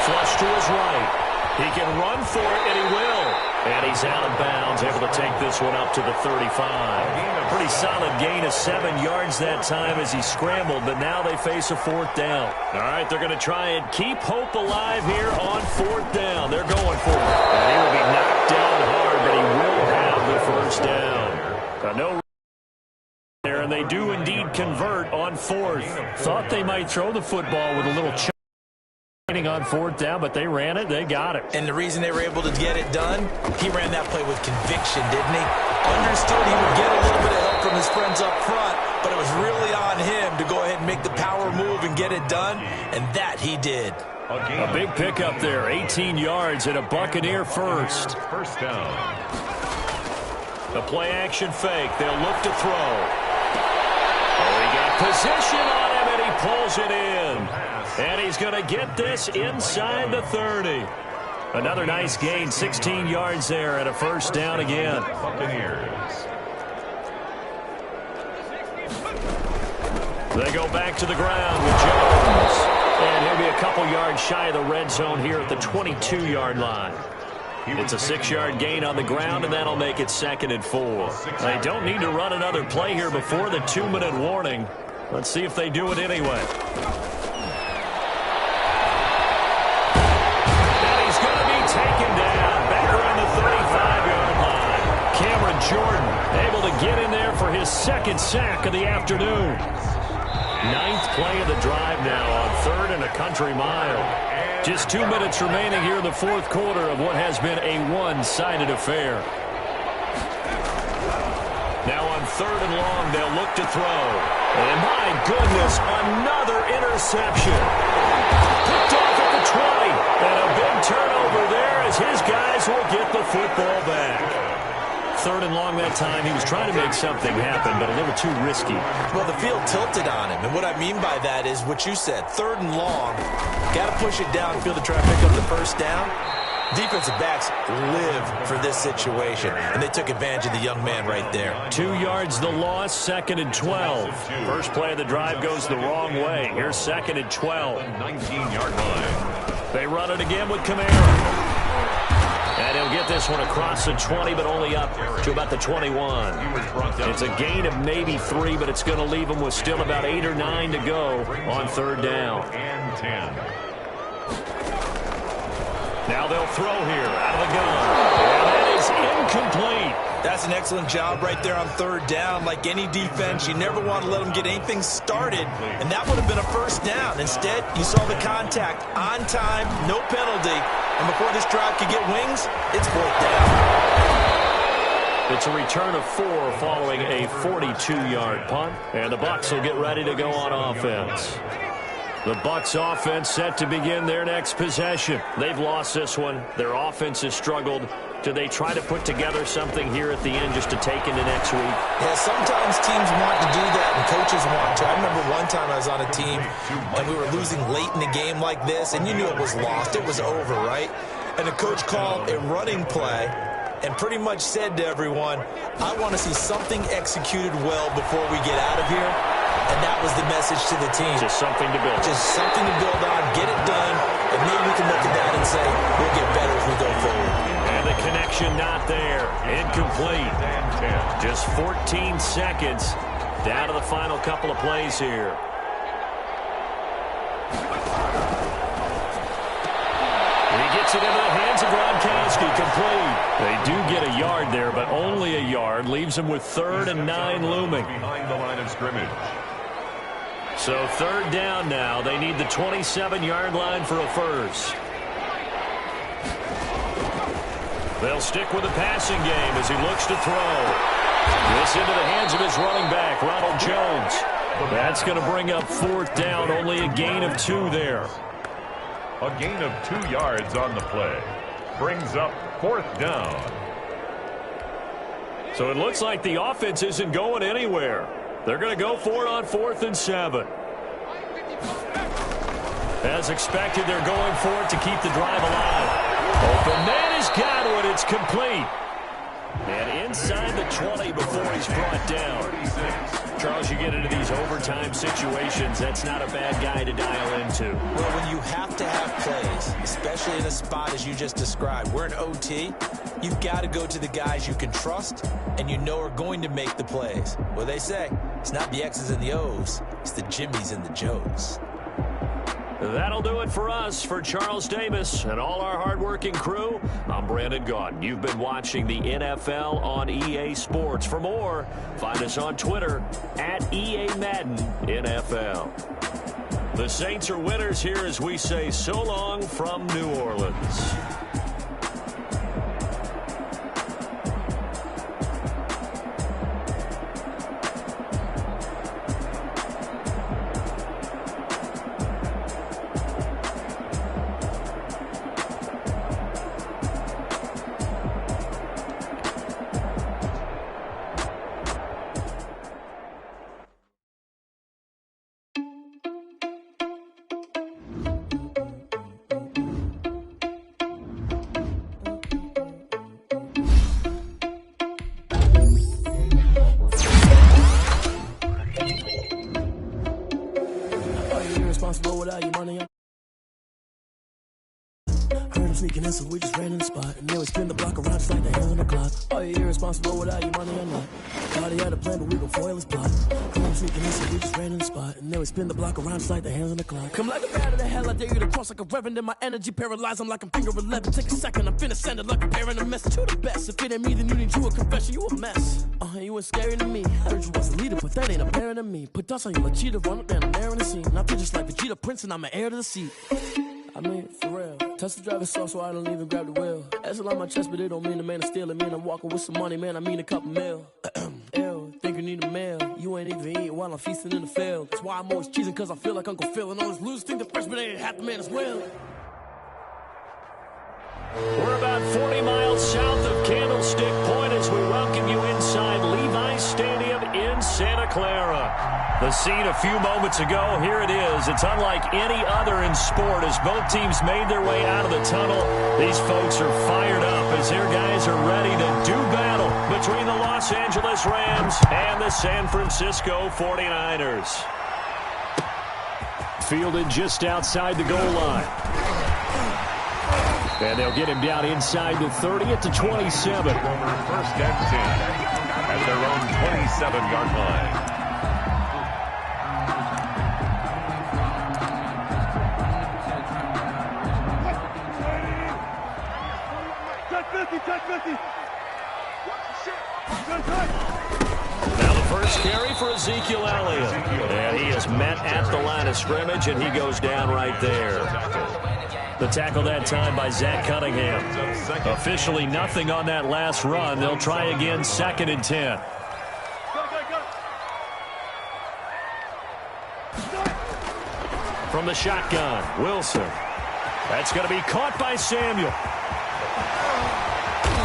Flush to his right. He can run for it, and he will. And he's out of bounds, able to take this one up to the 35. A pretty solid gain of 7 yards that time as he scrambled, but now they face a 4th down. All right, they're going to try and keep hope alive here on 4th down. They're going for it. And he will be knocked down hard, but he will have the 1st down. No And they do indeed convert on fourth. Thought they might throw the football with a little on fourth down, but they ran it. They got it. And the reason they were able to get it done, he ran that play with conviction, didn't he? Understood he would get a little bit of help from his friends up front, but it was really on him to go ahead and make the power move and get it done, and that he did. A big pickup there, 18 yards and a Buccaneer first. First down. The play action fake. They'll look to throw. Oh, he got position on him, and he pulls it in. And he's going to get this inside the 30. Another nice gain, 16 yards there, and a first down again. Buccaneers. They go back to the ground with Jones. And he'll be a couple yards shy of the red zone here at the 22-yard line. It's a 6-yard gain on the ground, and that'll make it 2nd and 4. They don't need to run another play here before the 2-minute warning. Let's see if they do it anyway. Taken down, back around the 35-yard line. Cameron Jordan able to get in there for his 2nd sack of the afternoon. 9th play of the drive now on 3rd and a country mile. Just 2 minutes remaining here in the 4th quarter of what has been a one-sided affair. Now on 3rd and long, they'll look to throw. And my goodness, another interception. Picked off at the 20. And a big turnover there as his guys will get the football back. 3rd and long that time. He was trying to make something happen, but a little too risky. Well, the field tilted on him. And what I mean by that is what you said. 3rd and long. Got to push it downfield to try to pick up the first down. Defensive backs live for this situation, and they took advantage of the young man right there. 2 yards the loss, 2nd and 12. First play of the drive goes the wrong way. Here's 2nd and 12. 19-yard line. They run it again with Kamara. And he'll get this one across the 20, but only up to about the 21. It's a gain of maybe 3, but it's going to leave him with still about 8 or 9 to go on 3rd down. And 10. Now they'll throw here out of the gun. And that is incomplete. That's an excellent job right there on 3rd down. Like any defense, you never want to let them get anything started, and that would have been a first down. Instead, you saw the contact on time, no penalty, and before this drive could get wings, it's 4th down. It's a return of 4 following a 42-yard punt, and the Bucs will get ready to go on offense. The Bucs offense set to begin their next possession. They've lost this one. Their offense has struggled. Do they try to put together something here at the end just to take into next week? Yeah, sometimes teams want to do that and coaches want to. I remember one time I was on a team and we were losing late in a game like this, and you knew it was lost. It was over, right? And the coach called a running play and pretty much said to everyone, I want to see something executed well before we get out of here. And that was the message to the team. Just something to build. Just something to build on, get it done, and maybe we can look at that and say, we'll get better as we go forward. And the connection not there. Incomplete. Just 14 seconds down to the final couple of plays here. He gets it into the hands of Gronkowski, complete. They do get a yard there, but only a yard. Leaves them with 3rd and 9 looming. Behind the line of scrimmage. So 3rd down now. They need the 27-yard line for a first. They'll stick with the passing game as he looks to throw. This into the hands of his running back, Ronald Jones. That's going to bring up 4th down. Only a gain of 2 there. A gain of 2 yards on the play. Brings up 4th down. So it looks like the offense isn't going anywhere. They're going to go for it on 4th and 7. As expected, they're going for it to keep the drive alive. Open man is Godwin. It's complete. And inside the 20 before he's brought down. Charles, you get into these overtime situations, that's not a bad guy to dial into. Well, when you have to have plays, especially in a spot as you just described, we're in OT, you've got to go to the guys you can trust and you know are going to make the plays. Well, they say it's not the X's and the O's, it's the Jimmys and the Joes. That'll do it for us. For Charles Davis and all our hardworking crew, I'm Brandon Gaudin. You've been watching the NFL on EA Sports. For more, find us on Twitter at EA Madden NFL. The Saints are winners here as we say so long from New Orleans. Without your money, heard him sneaking in, so we just ran in the spot. And then we spin the block around just like the hell in the clock. Are you irresponsible without your money or not? Thought he had a plan, but we gon' foil his plot. Heard him sneaking in, so we just ran in the spot. And then we spin the block around just like the hands on the clock. Come like a bat of the hell, I dare you to cross like a reverend. And my energy paralyzed, I'm like I'm finger 11. Take a second, I'm finna send it like a parent a message to the best. If it ain't me, then you need you a confession, you a mess. You ain't scary to me. Heard you was a leader, but that ain't apparent to me. Put dust on you, a cheater, run up and I'm there in the scene. Now I feel just like Vegeta Prince and I'm an heir to the seat. I mean, for real. Touch the driver's soft so I don't even grab the wheel. That's on my chest, but it don't mean the man is stealing. Man, I'm walking with some money, man, I mean a couple mil. Ew, think you need a meal. You ain't even eating while I'm feasting in the field. That's why I'm always cheesing, cause I feel like Uncle Phil. And all those losers think the freshman ain't half the man as well. We're about 40 miles south of Candlestick Point as we welcome you inside Levi's Stadium in Santa Clara. The scene a few moments ago, here it is. It's unlike any other in sport as both teams made their way out of the tunnel. These folks are fired up as their guys are ready to do battle between the Los Angeles Rams and the San Francisco 49ers. Fielded just outside the goal line. And they'll get him down inside the 30 at the 27. Over 1st and 10 at their own 27-yard line. Now the first carry for Ezekiel Elliott. And he is met at the line of scrimmage, and he goes down right there. The tackle that time by Zach Cunningham. Officially nothing on that last run. They'll try again 2nd and 10. From the shotgun, Wilson. That's going to be caught by Samuel.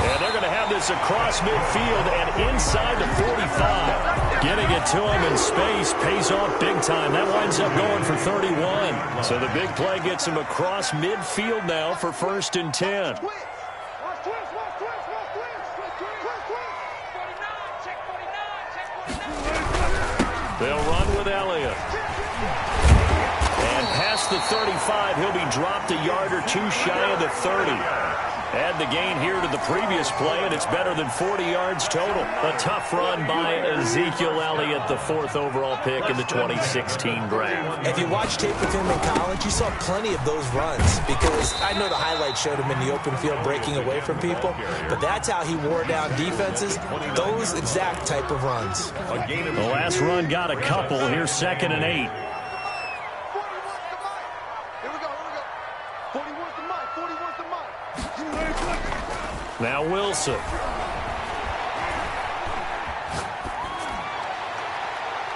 And they're going to have this across midfield and inside the 45. Getting it to him in space pays off big time. That winds up going for 31. So the big play gets him across midfield now for 1st and 10. They'll run with Elliott. And past the 35, he'll be dropped a yard or two shy of the 30. Add the gain here to the previous play, and it's better than 40 yards total. A tough run by Ezekiel Elliott, the 4th overall pick in the 2016 draft. If you watched tape with him in college, you saw plenty of those runs because I know the highlights showed him in the open field breaking away from people, but that's how he wore down defenses, those exact type of runs. The last run got a couple. Here's 2nd and 8. Now Wilson.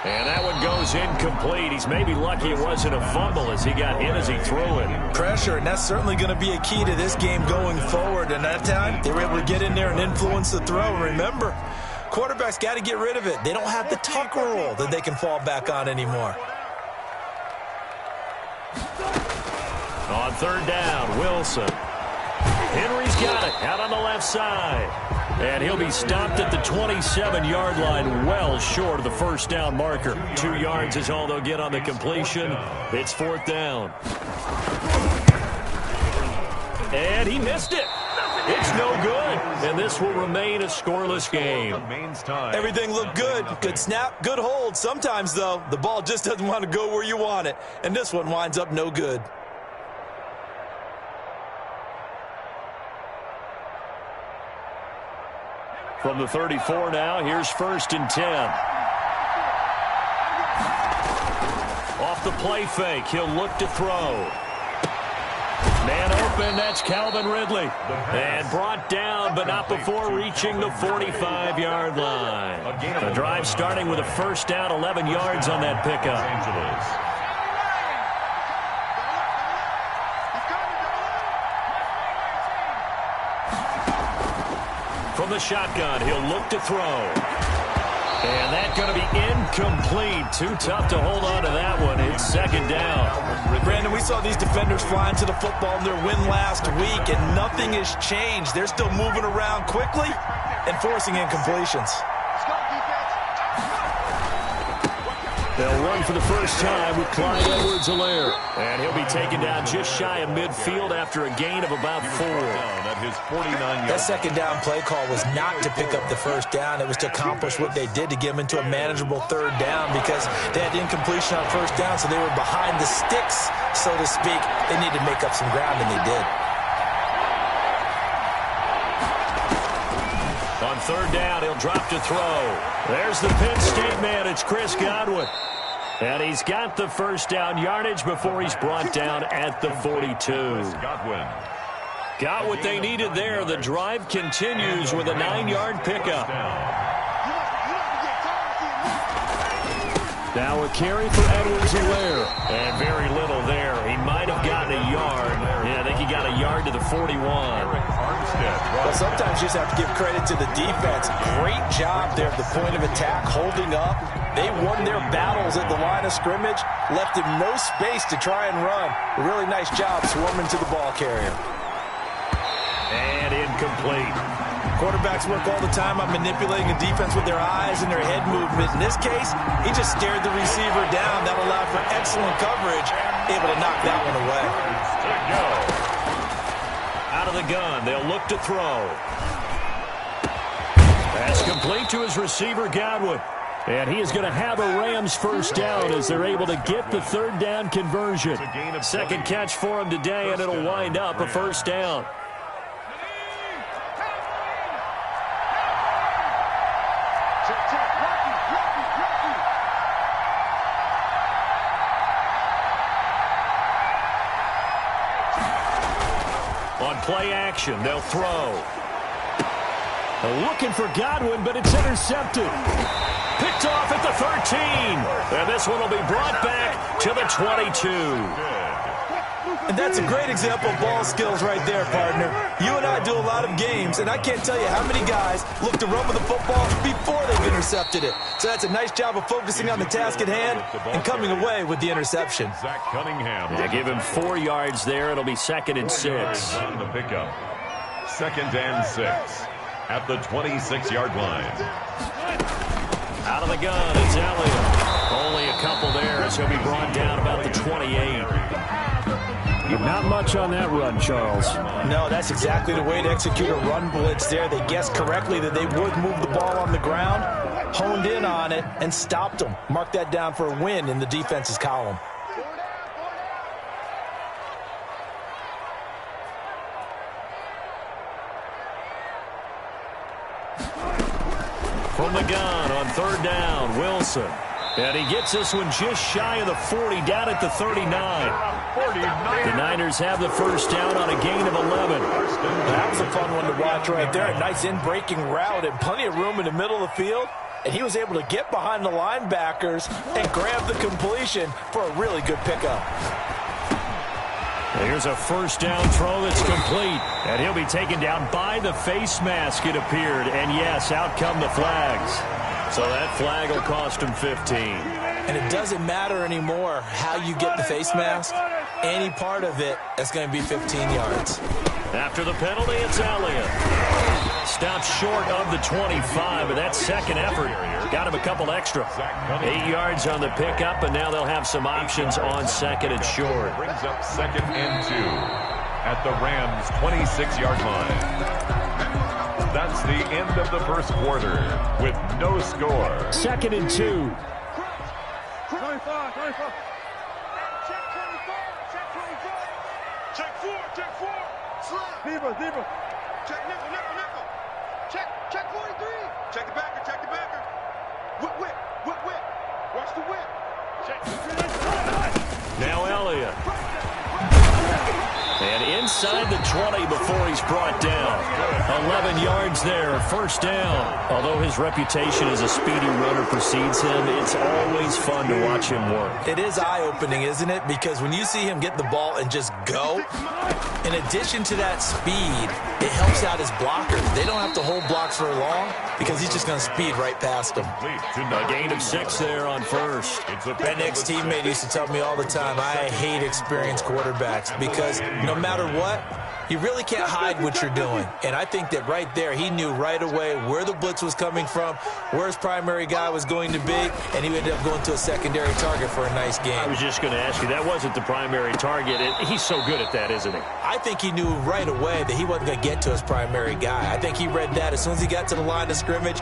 And that one goes incomplete. He's maybe lucky it wasn't a fumble as he got hit as he threw it. Pressure, and that's certainly going to be a key to this game going forward. And that time, they were able to get in there and influence the throw. And remember, quarterbacks got to get rid of it. They don't have the tuck roll that they can fall back on anymore. On 3rd down, Wilson. Henry's got it out on the left side. And he'll be stopped at the 27-yard line, well short of the 1st down marker. 2 yards is all they'll get on the completion. It's 4th down. And he missed it. It's no good, and this will remain a scoreless game. Everything looked good. Good snap, good hold. Sometimes, though, the ball just doesn't want to go where you want it, and this one winds up no good. From the 34 now, here's 1st and 10. Off the play fake, he'll look to throw. Man open, that's Calvin Ridley. And brought down, but not before reaching the 45-yard line. The drive starting with a 1st down, 11 yards on that pickup. From the shotgun, he'll look to throw. And that's going to be incomplete. Too tough to hold on to that one. It's 2nd down. Brandon, we saw these defenders flying to the football in their win last week, and nothing has changed. They're still moving around quickly and forcing incompletions. They'll run for the first time with Clyde Edwards-Helaire. And he'll be taken down just shy of midfield after a gain of about 4. That 2nd down play call was not to pick up the 1st down. It was to accomplish what they did, to get them into a manageable 3rd down, because they had incompletion on 1st down, so they were behind the sticks, so to speak. They needed to make up some ground, and they did. On 3rd down, he'll drop to throw. There's the Penn State man. It's Chris Godwin. And he's got the 1st down yardage before he's brought down at the 42. Got what they needed there. The drive continues with a 9-yard pickup. Now a carry for Edwards-Helaire. And very little there. He might have gotten a yard. Yeah, I think he got a yard to the 41. Well, sometimes you just have to give credit to the defense. Great job there at the point of attack, holding up. They won their battles at the line of scrimmage, left him no space to try and run. A really nice job swarming to the ball carrier. And incomplete. Quarterbacks work all the time on manipulating a defense with their eyes and their head movement. In this case, he just stared the receiver down. That allowed for excellent coverage, able to knock that one away. Out of the gun, they'll look to throw. Pass complete to his receiver, Godwin. And he is going to have a Rams 1st down as they're able to get the 3rd down conversion. 2nd catch for him today, and it'll wind up a 1st down. On play action, they'll throw. Looking for Godwin, but it's intercepted. Picked off at the 13. And this one will be brought back to the 22. And that's a great example of ball skills right there, partner. You and I do a lot of games, and I can't tell you how many guys look to run with the football before they've intercepted it. So that's a nice job of focusing on the task at hand and coming away with the interception. They give him 4 yards there. It'll be 2nd and 6. On the pickup. 2nd and 6 at the 26-yard line. Out of the gun, it's Elliott. Only a couple there as he'll be brought down about the 28. Not much on that run, Charles. No, that's exactly the way to execute a run blitz there. They guessed correctly that they would move the ball on the ground, honed in on it, and stopped them. Mark that down for a win in the defense's column. From the gun on 3rd down, Wilson. And he gets this one just shy of the 40, down at the 39. The Niners have the 1st down on a gain of 11. That was a fun one to watch right there. A nice in-breaking route and plenty of room in the middle of the field. And he was able to get behind the linebackers and grab the completion for a really good pickup. Here's a 1st down throw that's complete. And he'll be taken down by the face mask, it appeared. And yes, out come the flags. So that flag will cost him 15. And it doesn't matter anymore how you get the face mask. Any part of it, that's going to be 15 yards. After the penalty, it's Elliott. Stops short of the 25, but that 2nd effort got him a couple extra. 8 yards on the pickup, and now they'll have some options on 2nd and short. Brings up 2nd and 2. at the Rams' 26-yard line. That's the end of the first quarter with no score. 2nd and 2. 25. Check 24. Check 4. Check 4. Slap. Deeper. Check nickel. Check 43. Check the backer. Whip. Watch the whip. Check. Now Elliott. And inside the 20 before he's brought down. 11 yards there, first down. Although his reputation as a speedy runner precedes him, it's always fun to watch him work. It is eye-opening, isn't it? Because when you see him get the ball and just go, in addition to that speed, it helps out his blockers. They don't have to hold blocks for long because he's just going to speed right past them. A gain of 6 there on first. That next teammate used to tell me all the time, I hate experienced quarterbacks because no matter what, you really can't hide what you're doing. And I think that right there, he knew right away where the blitz was coming from, where his primary guy was going to be, and he ended up going to a secondary target for a nice game. I was just going to ask you, that wasn't the primary target. He's so good at that, isn't he? I think he knew right away that he wasn't going to get to his primary guy. I think he read that as soon as he got to the line of scrimmage,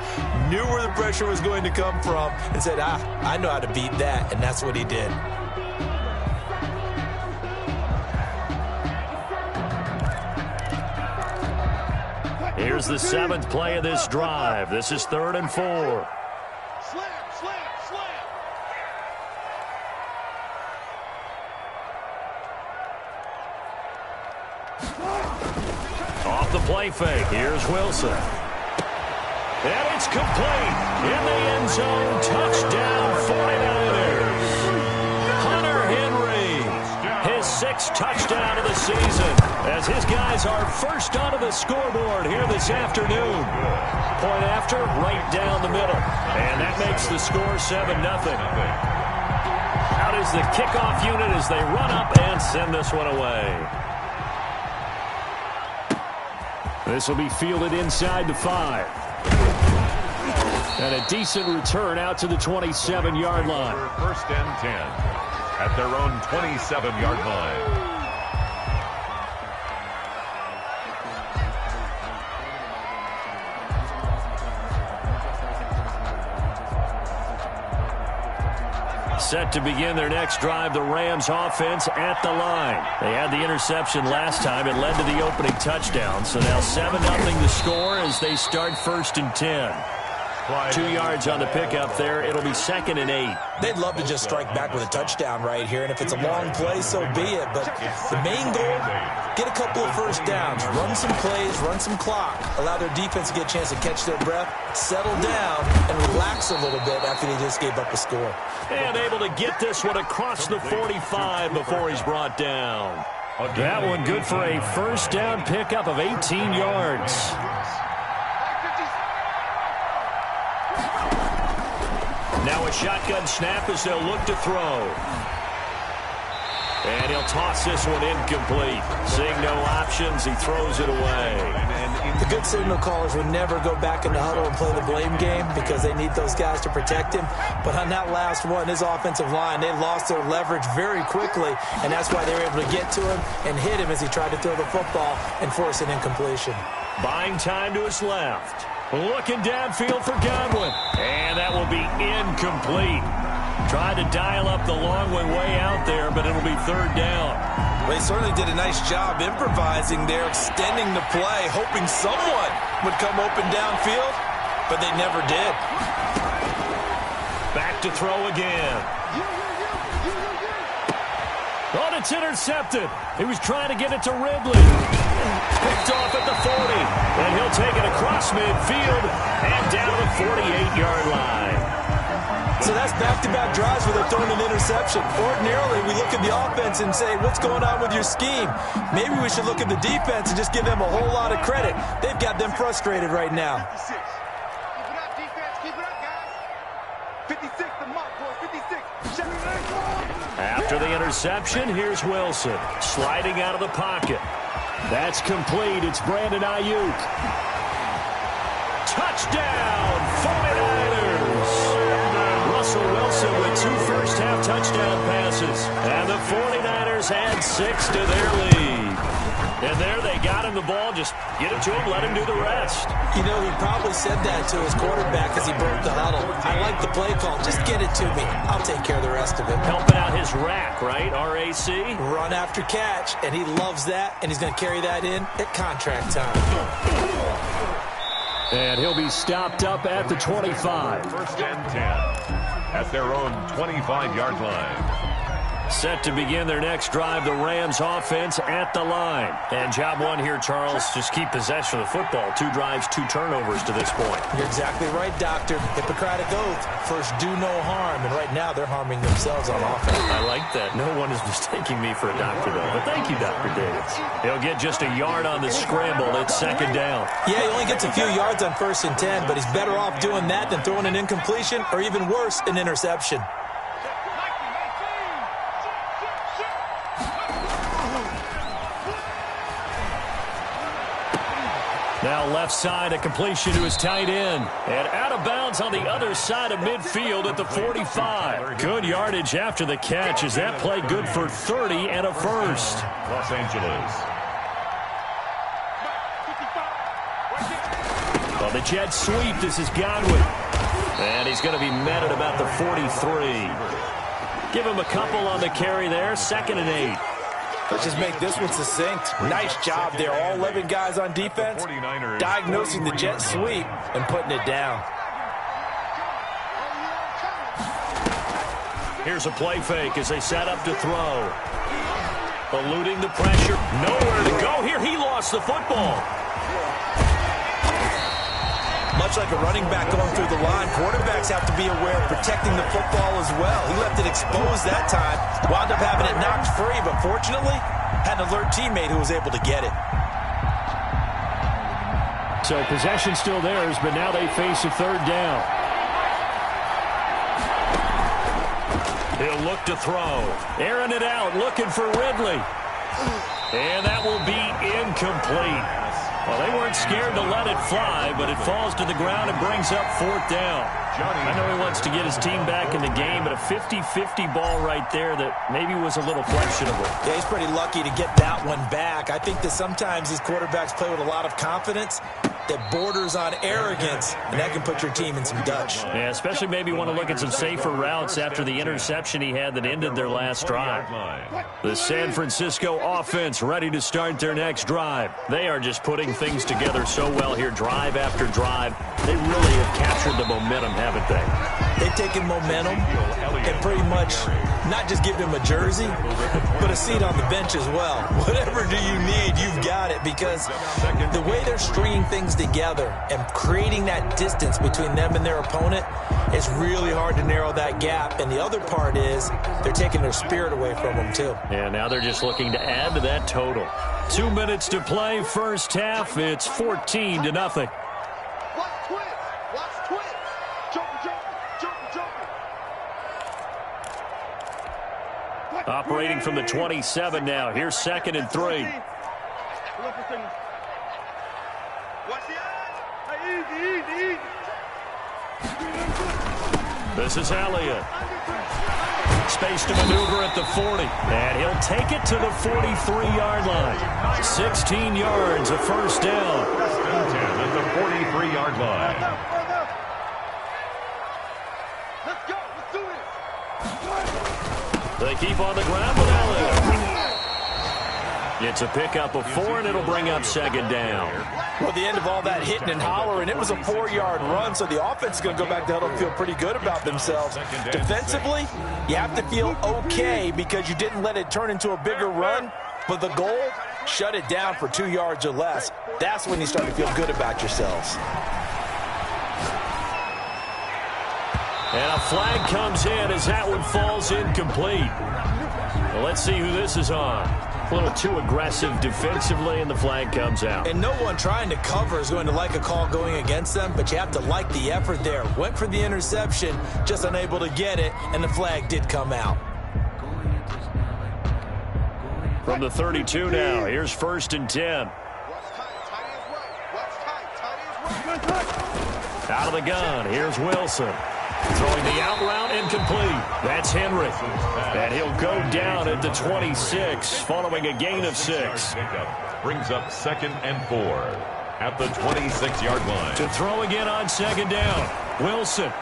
knew where the pressure was going to come from, and said, I know how to beat that, and that's what he did. Here's the 7th play of this drive. This is 3rd and 4. Slam. Off the play fake. Here's Wilson. And it's complete. In the end zone. Touchdown 49ers. Hunter Henry. His 6th touchdown of the season. As his guys are first onto the scoreboard here this afternoon. Point after, right down the middle. And that makes the score 7-0. Out is the kickoff unit as they run up and send this one away. This will be fielded inside the 5. And a decent return out to the 27-yard line. First and 10 at their own 27-yard line. Set to begin their next drive, the Rams offense at the line. They had the interception last time. It led to the opening touchdown. So now 7-0 the score as they start 1st and 10. 2 yards on the pickup there. It'll be 2nd and 8. They'd love to just strike back with a touchdown right here, and if it's a long play, so be it. But the main goal, get a couple of first downs, run some plays, run some clock, allow their defense to get a chance to catch their breath, settle down, and relax a little bit after they just gave up a score. And able to get this one across the 45 before he's brought down. That one good for a first down pickup of 18 yards. Now a shotgun snap as they'll look to throw. And he'll toss this one incomplete. Seeing no options, he throws it away. The good signal callers would never go back in the huddle and play the blame game because they need those guys to protect him. But on that last one, his offensive line, they lost their leverage very quickly, and that's why they were able to get to him and hit him as he tried to throw the football and force an incompletion. Buying time to his left. Looking downfield for Godwin. And that will be incomplete. Tried to dial up the long way out there, but it'll be 3rd down. They certainly did a nice job improvising there, extending the play, hoping someone would come open downfield, but they never did. Back to throw again. Oh, it's intercepted. He was trying to get it to Ridley. Picked off at the 40. And he'll take it across midfield and down to the 48-yard line. So that's back-to-back drives where they're throwing an interception. Ordinarily, we look at the offense and say, what's going on with your scheme? Maybe we should look at the defense and just give them a whole lot of credit. They've got them frustrated right now. Keep it up, defense. Keep it up, guys. 56, the mark, boys. 56. Check it out. After the interception, here's Wilson. Sliding out of the pocket. That's complete. It's Brandon Ayuk. Touchdown, 49ers. Russell Wilson with 2 first-half touchdown passes. And the 49ers add 6 to their lead. And there they got him the ball. Just get it to him, let him do the rest. You know, he probably said that to his quarterback as he broke the huddle. I like the play call. Just get it to me. I'll take care of the rest of it. Helping out his rack, right? RAC. Run after catch, and he loves that, and he's going to carry that in at contract time. And he'll be stopped up at the 25. First and 10 at their own 25-yard line. Set to begin their next drive, the Rams offense at the line. And job one here, Charles, just keep possession of the football. 2 drives, 2 turnovers to this point. You're exactly right, Doctor. Hippocratic oath. First, do no harm. And right now, they're harming themselves on offense. I like that. No one is mistaking me for a doctor, though. But thank you, Dr. Davis. He'll get just a yard on the scramble. It's second down. Yeah, he only gets a few yards on 1st and 10, but he's better off doing that than throwing an incompletion or even worse, an interception. Now left side, a completion to his tight end. And out of bounds on the other side of midfield at the 45. Good yardage after the catch. Is that play good for 30 and a first? Los Angeles. On the jet sweep, this is Godwin. And he's going to be met at about the 43. Give him a couple on the carry there. 2nd and 8. Let's just make this one succinct. Nice job there. All 11 guys on defense diagnosing the jet sweep and putting it down. Here's a play fake as they set up to throw. Eluding the pressure. Nowhere to go here. He lost the football. Much like a running back going through the line, quarterbacks have to be aware of protecting the football as well. He left it exposed that time, wound up having it knocked free, but fortunately, had an alert teammate who was able to get it. So possession still theirs, but now they face a 3rd down. He'll look to throw. Airing it out, looking for Ridley. And that will be incomplete. Well, they weren't scared to let it fly, but it falls to the ground and brings up 4th down. I know he wants to get his team back in the game, but a 50-50 ball right there that maybe was a little questionable. Yeah, he's pretty lucky to get that one back. I think that sometimes these quarterbacks play with a lot of confidence that borders on arrogance, and that can put your team in some Dutch. Yeah, especially maybe want to look at some safer routes after the interception he had that ended their last drive. The San Francisco offense ready to start their next drive. They are just putting things together so well here, drive after drive. They really have captured the momentum, haven't they? They've taken momentum and pretty much not just give him a jersey, but a seat on the bench as well. Whatever do you need, you've got it, because the way they're stringing things together and creating that distance between them and their opponent, it's really hard to narrow that gap. And the other part is they're taking their spirit away from them too. And now they're just looking to add to that total. 2 minutes to play, first half. It's 14-0. Watch twist. Watch twist. Jumping. Operating from the 27 now. Here's 2nd and 3. Watch the eyes. Easy. This is Elliott. Space to maneuver at the 40. And he'll take it to the 43-yard line. 16 yards, a first down. 10 at the 43-yard line. Let's go. Let's do this. They keep on the ground with Elliott. It's a pickup of 4, and it'll bring up 2nd down. Well, the end of all that hitting and hollering, it was a 4-yard run, so the offense is going to go back to huddle and feel pretty good about themselves. Defensively, you have to feel okay because you didn't let it turn into a bigger run, but the goal, shut it down for 2 yards or less. That's when you start to feel good about yourselves. And a flag comes in as that one falls incomplete. Well, let's see who this is on. A little too aggressive defensively, and the flag comes out. And no one trying to cover is going to like a call going against them, but you have to like the effort there. Went for the interception, just unable to get it, and the flag did come out. From the 32 now, here's 1st and 10. Out of the gun, here's Wilson. Throwing the out route incomplete. That's Henry. And he'll go down at the 26 following a gain of 6. Brings up 2nd and 4 at the 26-yard line. To throw again on 2nd down. Wilson.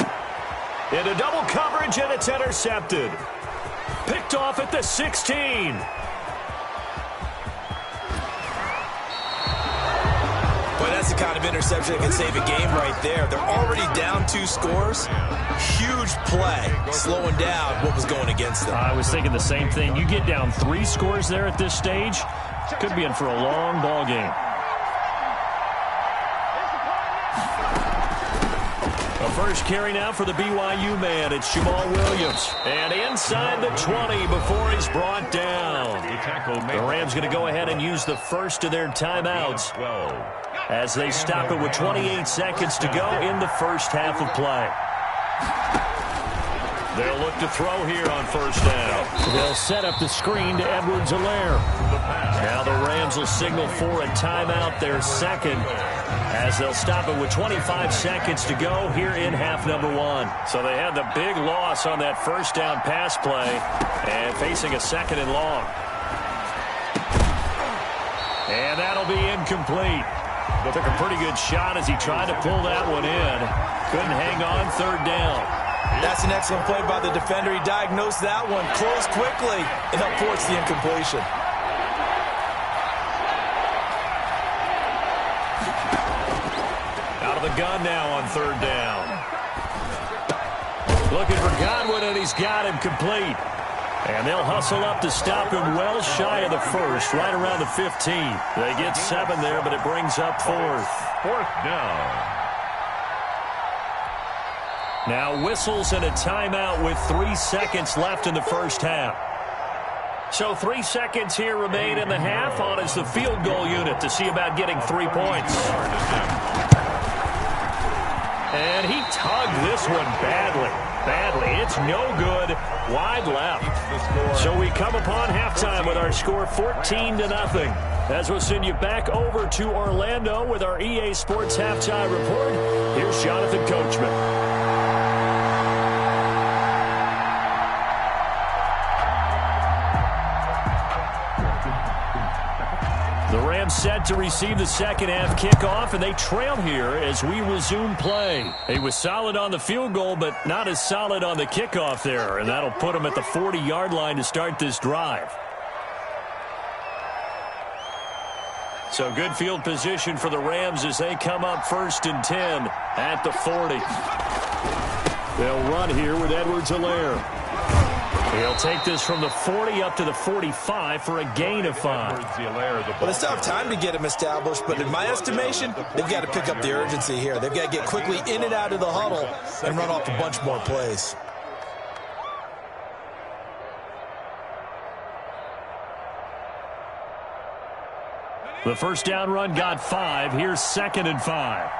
Into double coverage, and it's intercepted. Picked off at the 16. Boy, that's the kind of interception that can save a game right there. They're already down 2 scores. Huge play, slowing down what was going against them. I was thinking the same thing. You get down 3 scores there at this stage, could be in for a long ball game. A first carry now for the BYU man. It's Jamal Williams. And inside the 20 before he's brought down. The Rams going to go ahead and use the first of their timeouts as they stop it with 28 seconds to go in the first half of play. They'll look to throw here on first down. They'll set up the screen to Edwards-Helaire. Now the Rams will signal for a timeout, their second, as they'll stop it with 25 seconds to go here in half number 1. So they had the big loss on that first down pass play and facing a 2nd and long. And that'll be incomplete. Took a pretty good shot as he tried to pull that one in. Couldn't hang on 3rd down. That's an excellent play by the defender. He diagnosed that one, closed quickly, and helped force the incompletion. Out of the gun now on 3rd down. Looking for Godwin, and he's got him complete. And they'll hustle up to stop him well shy of the first, right around the 15. They get 7 there, but it brings up 4th. 4th down. Now whistles and a timeout with 3 seconds left in the first half. So 3 seconds here remain in the half. On is the field goal unit to see about getting 3 points. And he tugged this one badly. It's no good. Wide left. So we come upon halftime with our score 14-0. As we'll send you back over to Orlando with our EA Sports Halftime Report, here's Jonathan Coachman. The Rams set to receive the second half kickoff, and they trail here as we resume play. He was solid on the field goal, but not as solid on the kickoff there, and that'll put him at the 40-yard line to start this drive. So good field position for the Rams as they come up 1st and 10 at the 40. They'll run here with Edwards-Helaire. He'll take this from the 40 up to the 45 for a gain of 5. Well, they still have time to get him established, but in my estimation, they've got to pick up the urgency here. They've got to get quickly in and out of the huddle and run off a bunch more plays. The first down run got 5. Here's 2nd and 5.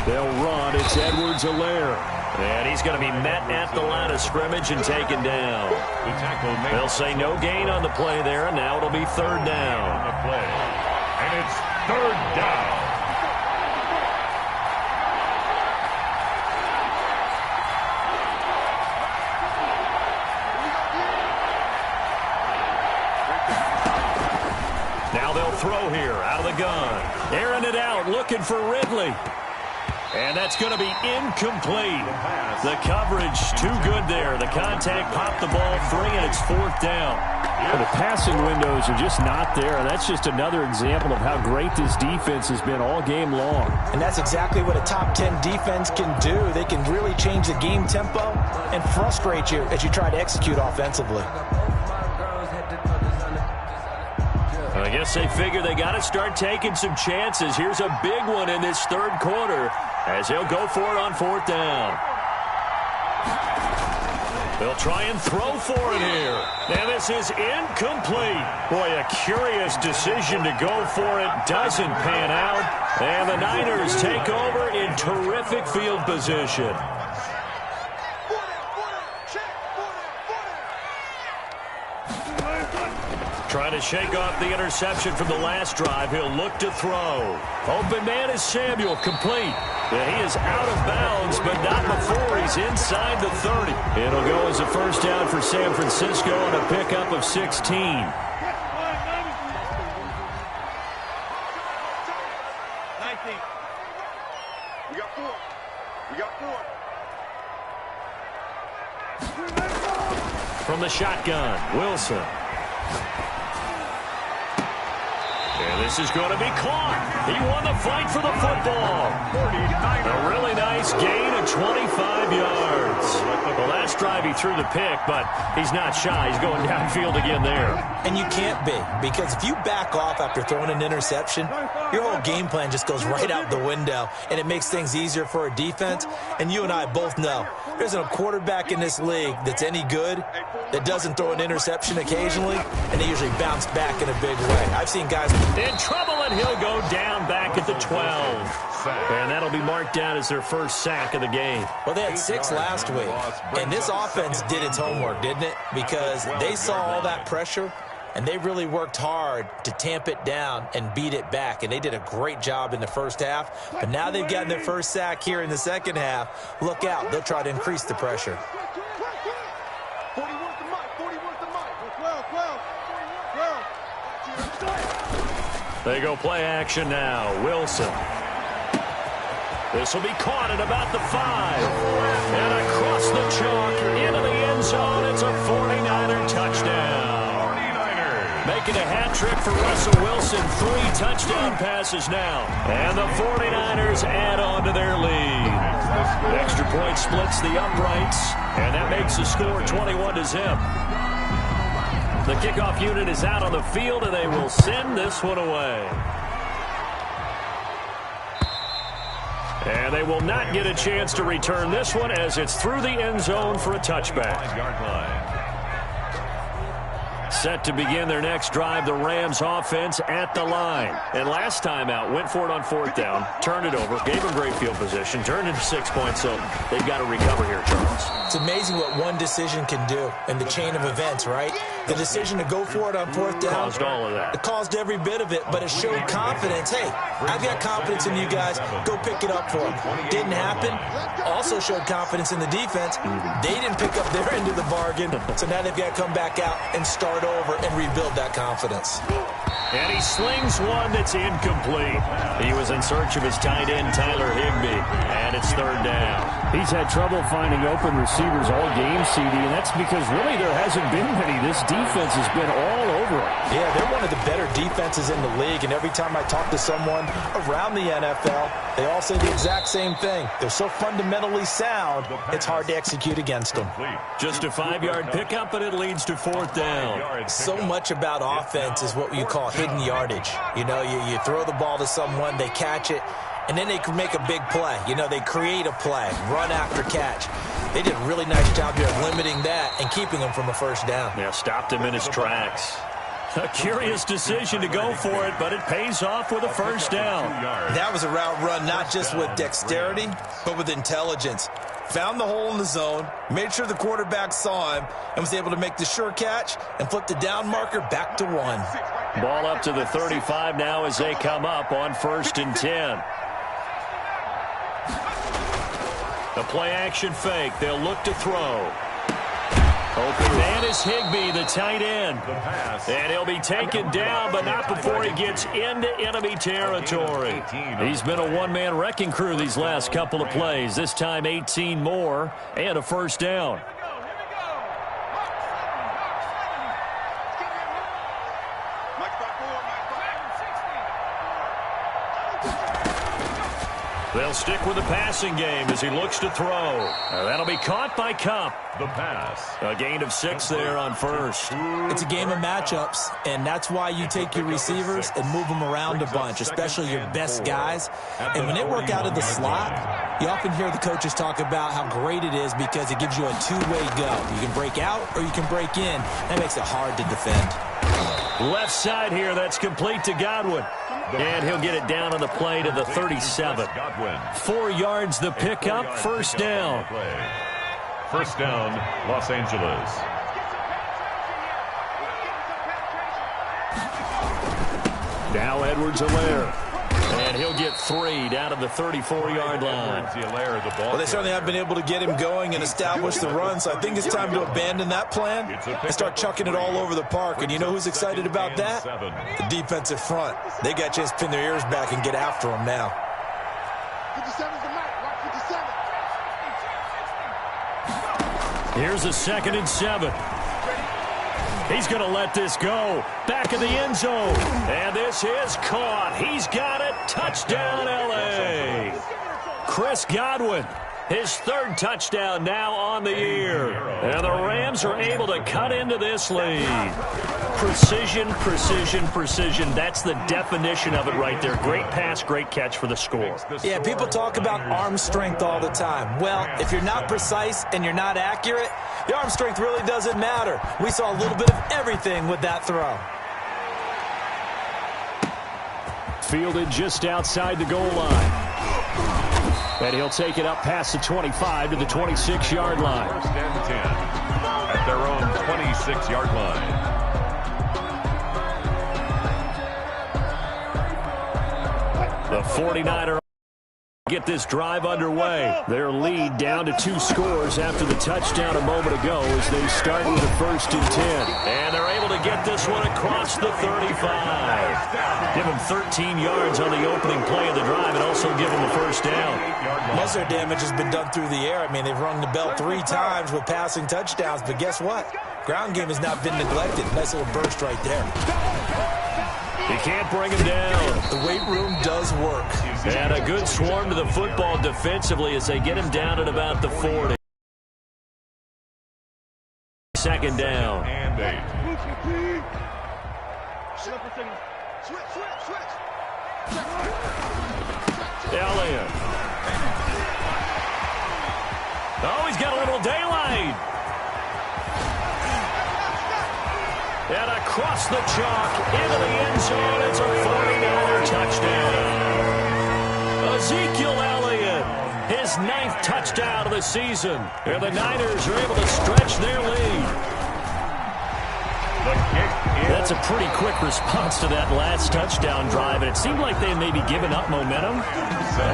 They'll run. It's Edwards-Helaire. And he's going to be met at the line of scrimmage and taken down. They'll say no gain on the play there, and now it'll be 3rd down. And it's 3rd down. Now they'll throw here out of the gun. Airing it out, looking for Ridley. And that's going to be incomplete. The coverage too good there. The contact popped the ball free, and it's 4th down. Well, the passing windows are just not there. That's just another example of how great this defense has been all game long. And that's exactly what a top 10 defense can do. They can really change the game tempo and frustrate you as you try to execute offensively. I guess they figure they got to start taking some chances. Here's a big one in this 3rd quarter as they'll go for it on 4th down. They'll try and throw for it here. And this is incomplete. Boy, a curious decision to go for it. Doesn't pan out. And the Niners take over in terrific field position. Trying to shake off the interception from the last drive. He'll look to throw. Open man is Samuel, complete. Yeah, he is out of bounds, but not before he's inside the 30. It'll go as a first down for San Francisco on a pickup of 16. 19. We got 4. We got 4. From the shotgun, Wilson. And this is going to be caught. He won the fight for the football. A really nice gain of 25 yards. The last drive he threw the pick, but he's not shy. He's going downfield again there. And you can't be, because if you back off after throwing an interception, your whole game plan just goes right out the window, and it makes things easier for a defense. And you and I both know there isn't a quarterback in this league that's any good that doesn't throw an interception occasionally, and they usually bounce back in a big way. I've seen guys in trouble, and he'll go down back at the 12. And that'll be marked down as their first sack of the game. Well, they had 6 last week, and this offense did its homework, didn't it? Because they saw all that pressure, and they really worked hard to tamp it down and beat it back. And they did a great job in the first half. But now they've gotten their first sack here in the second half. Look out. They'll try to increase the pressure. 40 wants the mic. 40 wants the mic. 12. They go play action now. Wilson. This will be caught at about the 5. And across the chalk into the end zone. It's a 49er touchdown. 49ers. Making a hat trick for Russell Wilson. 3 touchdown passes now. And the 49ers add on to their lead. The extra point splits the uprights. And that makes the score 21-0. The kickoff unit is out on the field, and they will send this one away. And they will not get a chance to return this one as it's through the end zone for a touchback. 5-yard line. Set to begin their next drive, the Rams offense at the line. And last time out, went for it on 4th down, turned it over, gave them great field position, turned into 6 points, so they've got to recover here, Charles. It's amazing what one decision can do in the chain of events, right? The decision to go for it on 4th down. Caused all of that. It caused every bit of it, but it showed confidence. Hey, I've got confidence in you guys. Go pick it up for them. Didn't happen. Also showed confidence in the defense. They didn't pick up their end of the bargain, so now they've got to come back out and start over and rebuild that confidence. And he slings one that's incomplete. He was in search of his tight end, Tyler Higbee, and it's 3rd down. He's had trouble finding open receivers all game, CD, and that's because really there hasn't been many. This defense has been all over it. Yeah, they're one of the better defenses in the league, and every time I talk to someone around the NFL, they all say the exact same thing. They're so fundamentally sound, it's hard to execute against them. Just a 5-yard pickup, but it leads to 4th down. So much about offense is what you call hidden yardage. You know, you throw the ball to someone, they catch it, and then they can make a big play. You know, they create a play, run after catch. They did a really nice job here of limiting that and keeping him from a first down. Yeah, stopped him in his tracks. A curious decision to go for it, but it pays off with a first down. That was a route run not just with dexterity, but with intelligence. Found the hole in the zone, made sure the quarterback saw him, and was able to make the sure catch and flip the down marker back to 1. Ball up to the 35 now as they come up on 1st and 10. The play-action fake. They'll look to throw. Open man is Higbee, the tight end. And he'll be taken down, but not before he gets into enemy territory. He's been a one-man wrecking crew these last couple of plays. This time 18 more and a first down. They'll stick with the passing game as he looks to throw. That'll be caught by Cup. The pass. A gain of 6 there on 1st. It's a game of matchups, and that's why you take your receivers and move them around a bunch, especially your best guys. And when they work out of the slot, you often hear the coaches talk about how great it is because it gives you a two-way go. You can break out or you can break in. That makes it hard to defend. Left side here, that's complete to Godwin. And he'll get it down on the play to the 37. 4 yards the pickup, first down. First down, Los Angeles. Now Edwards-Helaire. And he'll get 3 down to the 34-yard line. Well, they certainly have been able to get him going and establish the run, so I think it's time to abandon that plan and start chucking it all over the park. And you know who's excited about that? The defensive front. They got a chance to pin their ears back and get after him now. 57's the mark. Watch 57. Here's a 2nd and 7. He's going to let this go. Back of the end zone. And this is caught. He's got it. Touchdown, L.A. Chris Godwin, his 3rd touchdown now on the year. And the Rams are able to cut into this lead. Precision, precision, precision. That's the definition of it right there. Great pass, great catch for the score. Yeah, people talk about arm strength all the time. Well, if you're not precise and you're not accurate, the arm strength really doesn't matter. We saw a little bit of everything with that throw. Fielded just outside the goal line. And he'll take it up past the 25 to the 26-yard line. 1st and 10 at their own 26-yard line. The 49er get this drive underway. Their lead down to 2 scores after the touchdown a moment ago as they start with a 1st and 10. And they're able to get this one across the 35. Give them 13 yards on the opening play of the drive and also give them a 1st down. Most of their damage has been done through the air. I mean, they've rung the bell 3 times with passing touchdowns, but guess what? Ground game has not been neglected. Nice little burst right there. He can't bring him down. The weight room does work. And a good swarm to the football defensively as they get him down at about the 40. 2nd down. And 8. Elliott. Oh, he's got a little daylight. And across the chalk into the end zone. It's a 49er touchdown. Ezekiel Elliott, his 9th touchdown of the season. And the Niners are able to stretch their lead. The kick is... That's a pretty quick response to that last touchdown drive. And it seemed like they had maybe given up momentum.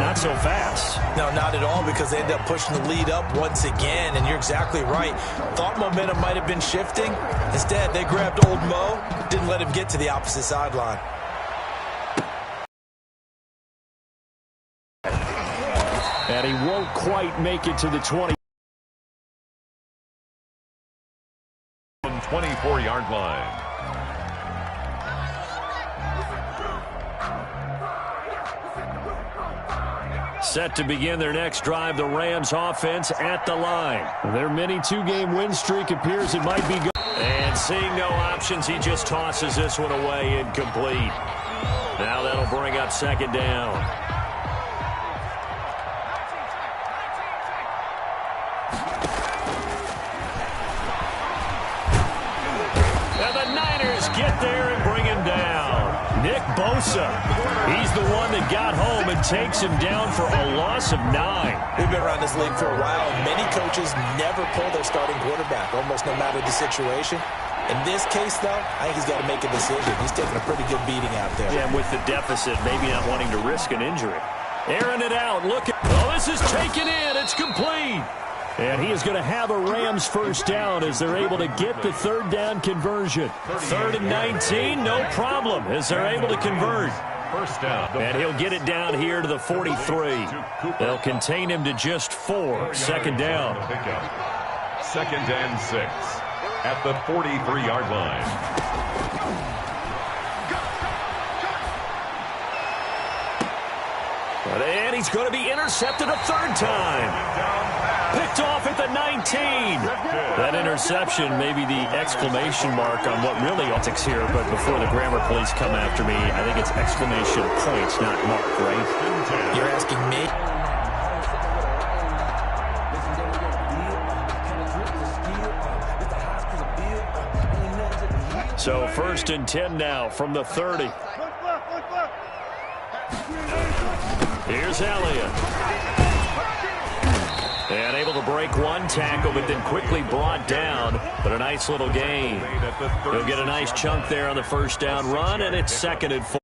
Not so fast. No, not at all, because they end up pushing the lead up once again. And you're exactly right. Thought momentum might have been shifting. Instead, they grabbed old Mo, didn't let him get to the opposite sideline. And he won't quite make it to the 20. 24-yard line. Set to begin their next drive, the Rams offense at the line. Their mini 2-game win streak appears it might be good. And seeing no options, he just tosses this one away incomplete. Now that'll bring up 2nd down. Get there and bring him down. Nick Bosa, he's the one that got home and takes him down for a loss of 9. We've been around this league for a while, and many coaches never pull their starting quarterback, almost no matter the situation. In this case, though, I think he's got to make a decision. He's taking a pretty good beating out there. Yeah, and with the deficit, maybe not wanting to risk an injury. Airing it out. Look at, oh, this is taken in. It's complete. And he is going to have a Rams 1st down as they're able to get the 3rd down conversion. 3rd and 19, no problem, as they're able to convert. 1st down. And he'll get it down here to the 43. They'll contain him to just 4. 2nd down. 2nd and 6 at the 43-yard line. And he's going to be intercepted a 3rd time. Picked off at the 19. That interception, maybe the exclamation mark on what really optics here, but before the grammar police come after me, I think it's exclamation points, not mark, right? You're asking me? So 1st and 10 now from the 30. Here's Elliott. And able to break one tackle, but then quickly brought down. But a nice little gain. He'll get a nice chunk there on the 1st down run, and it's 2nd and 4.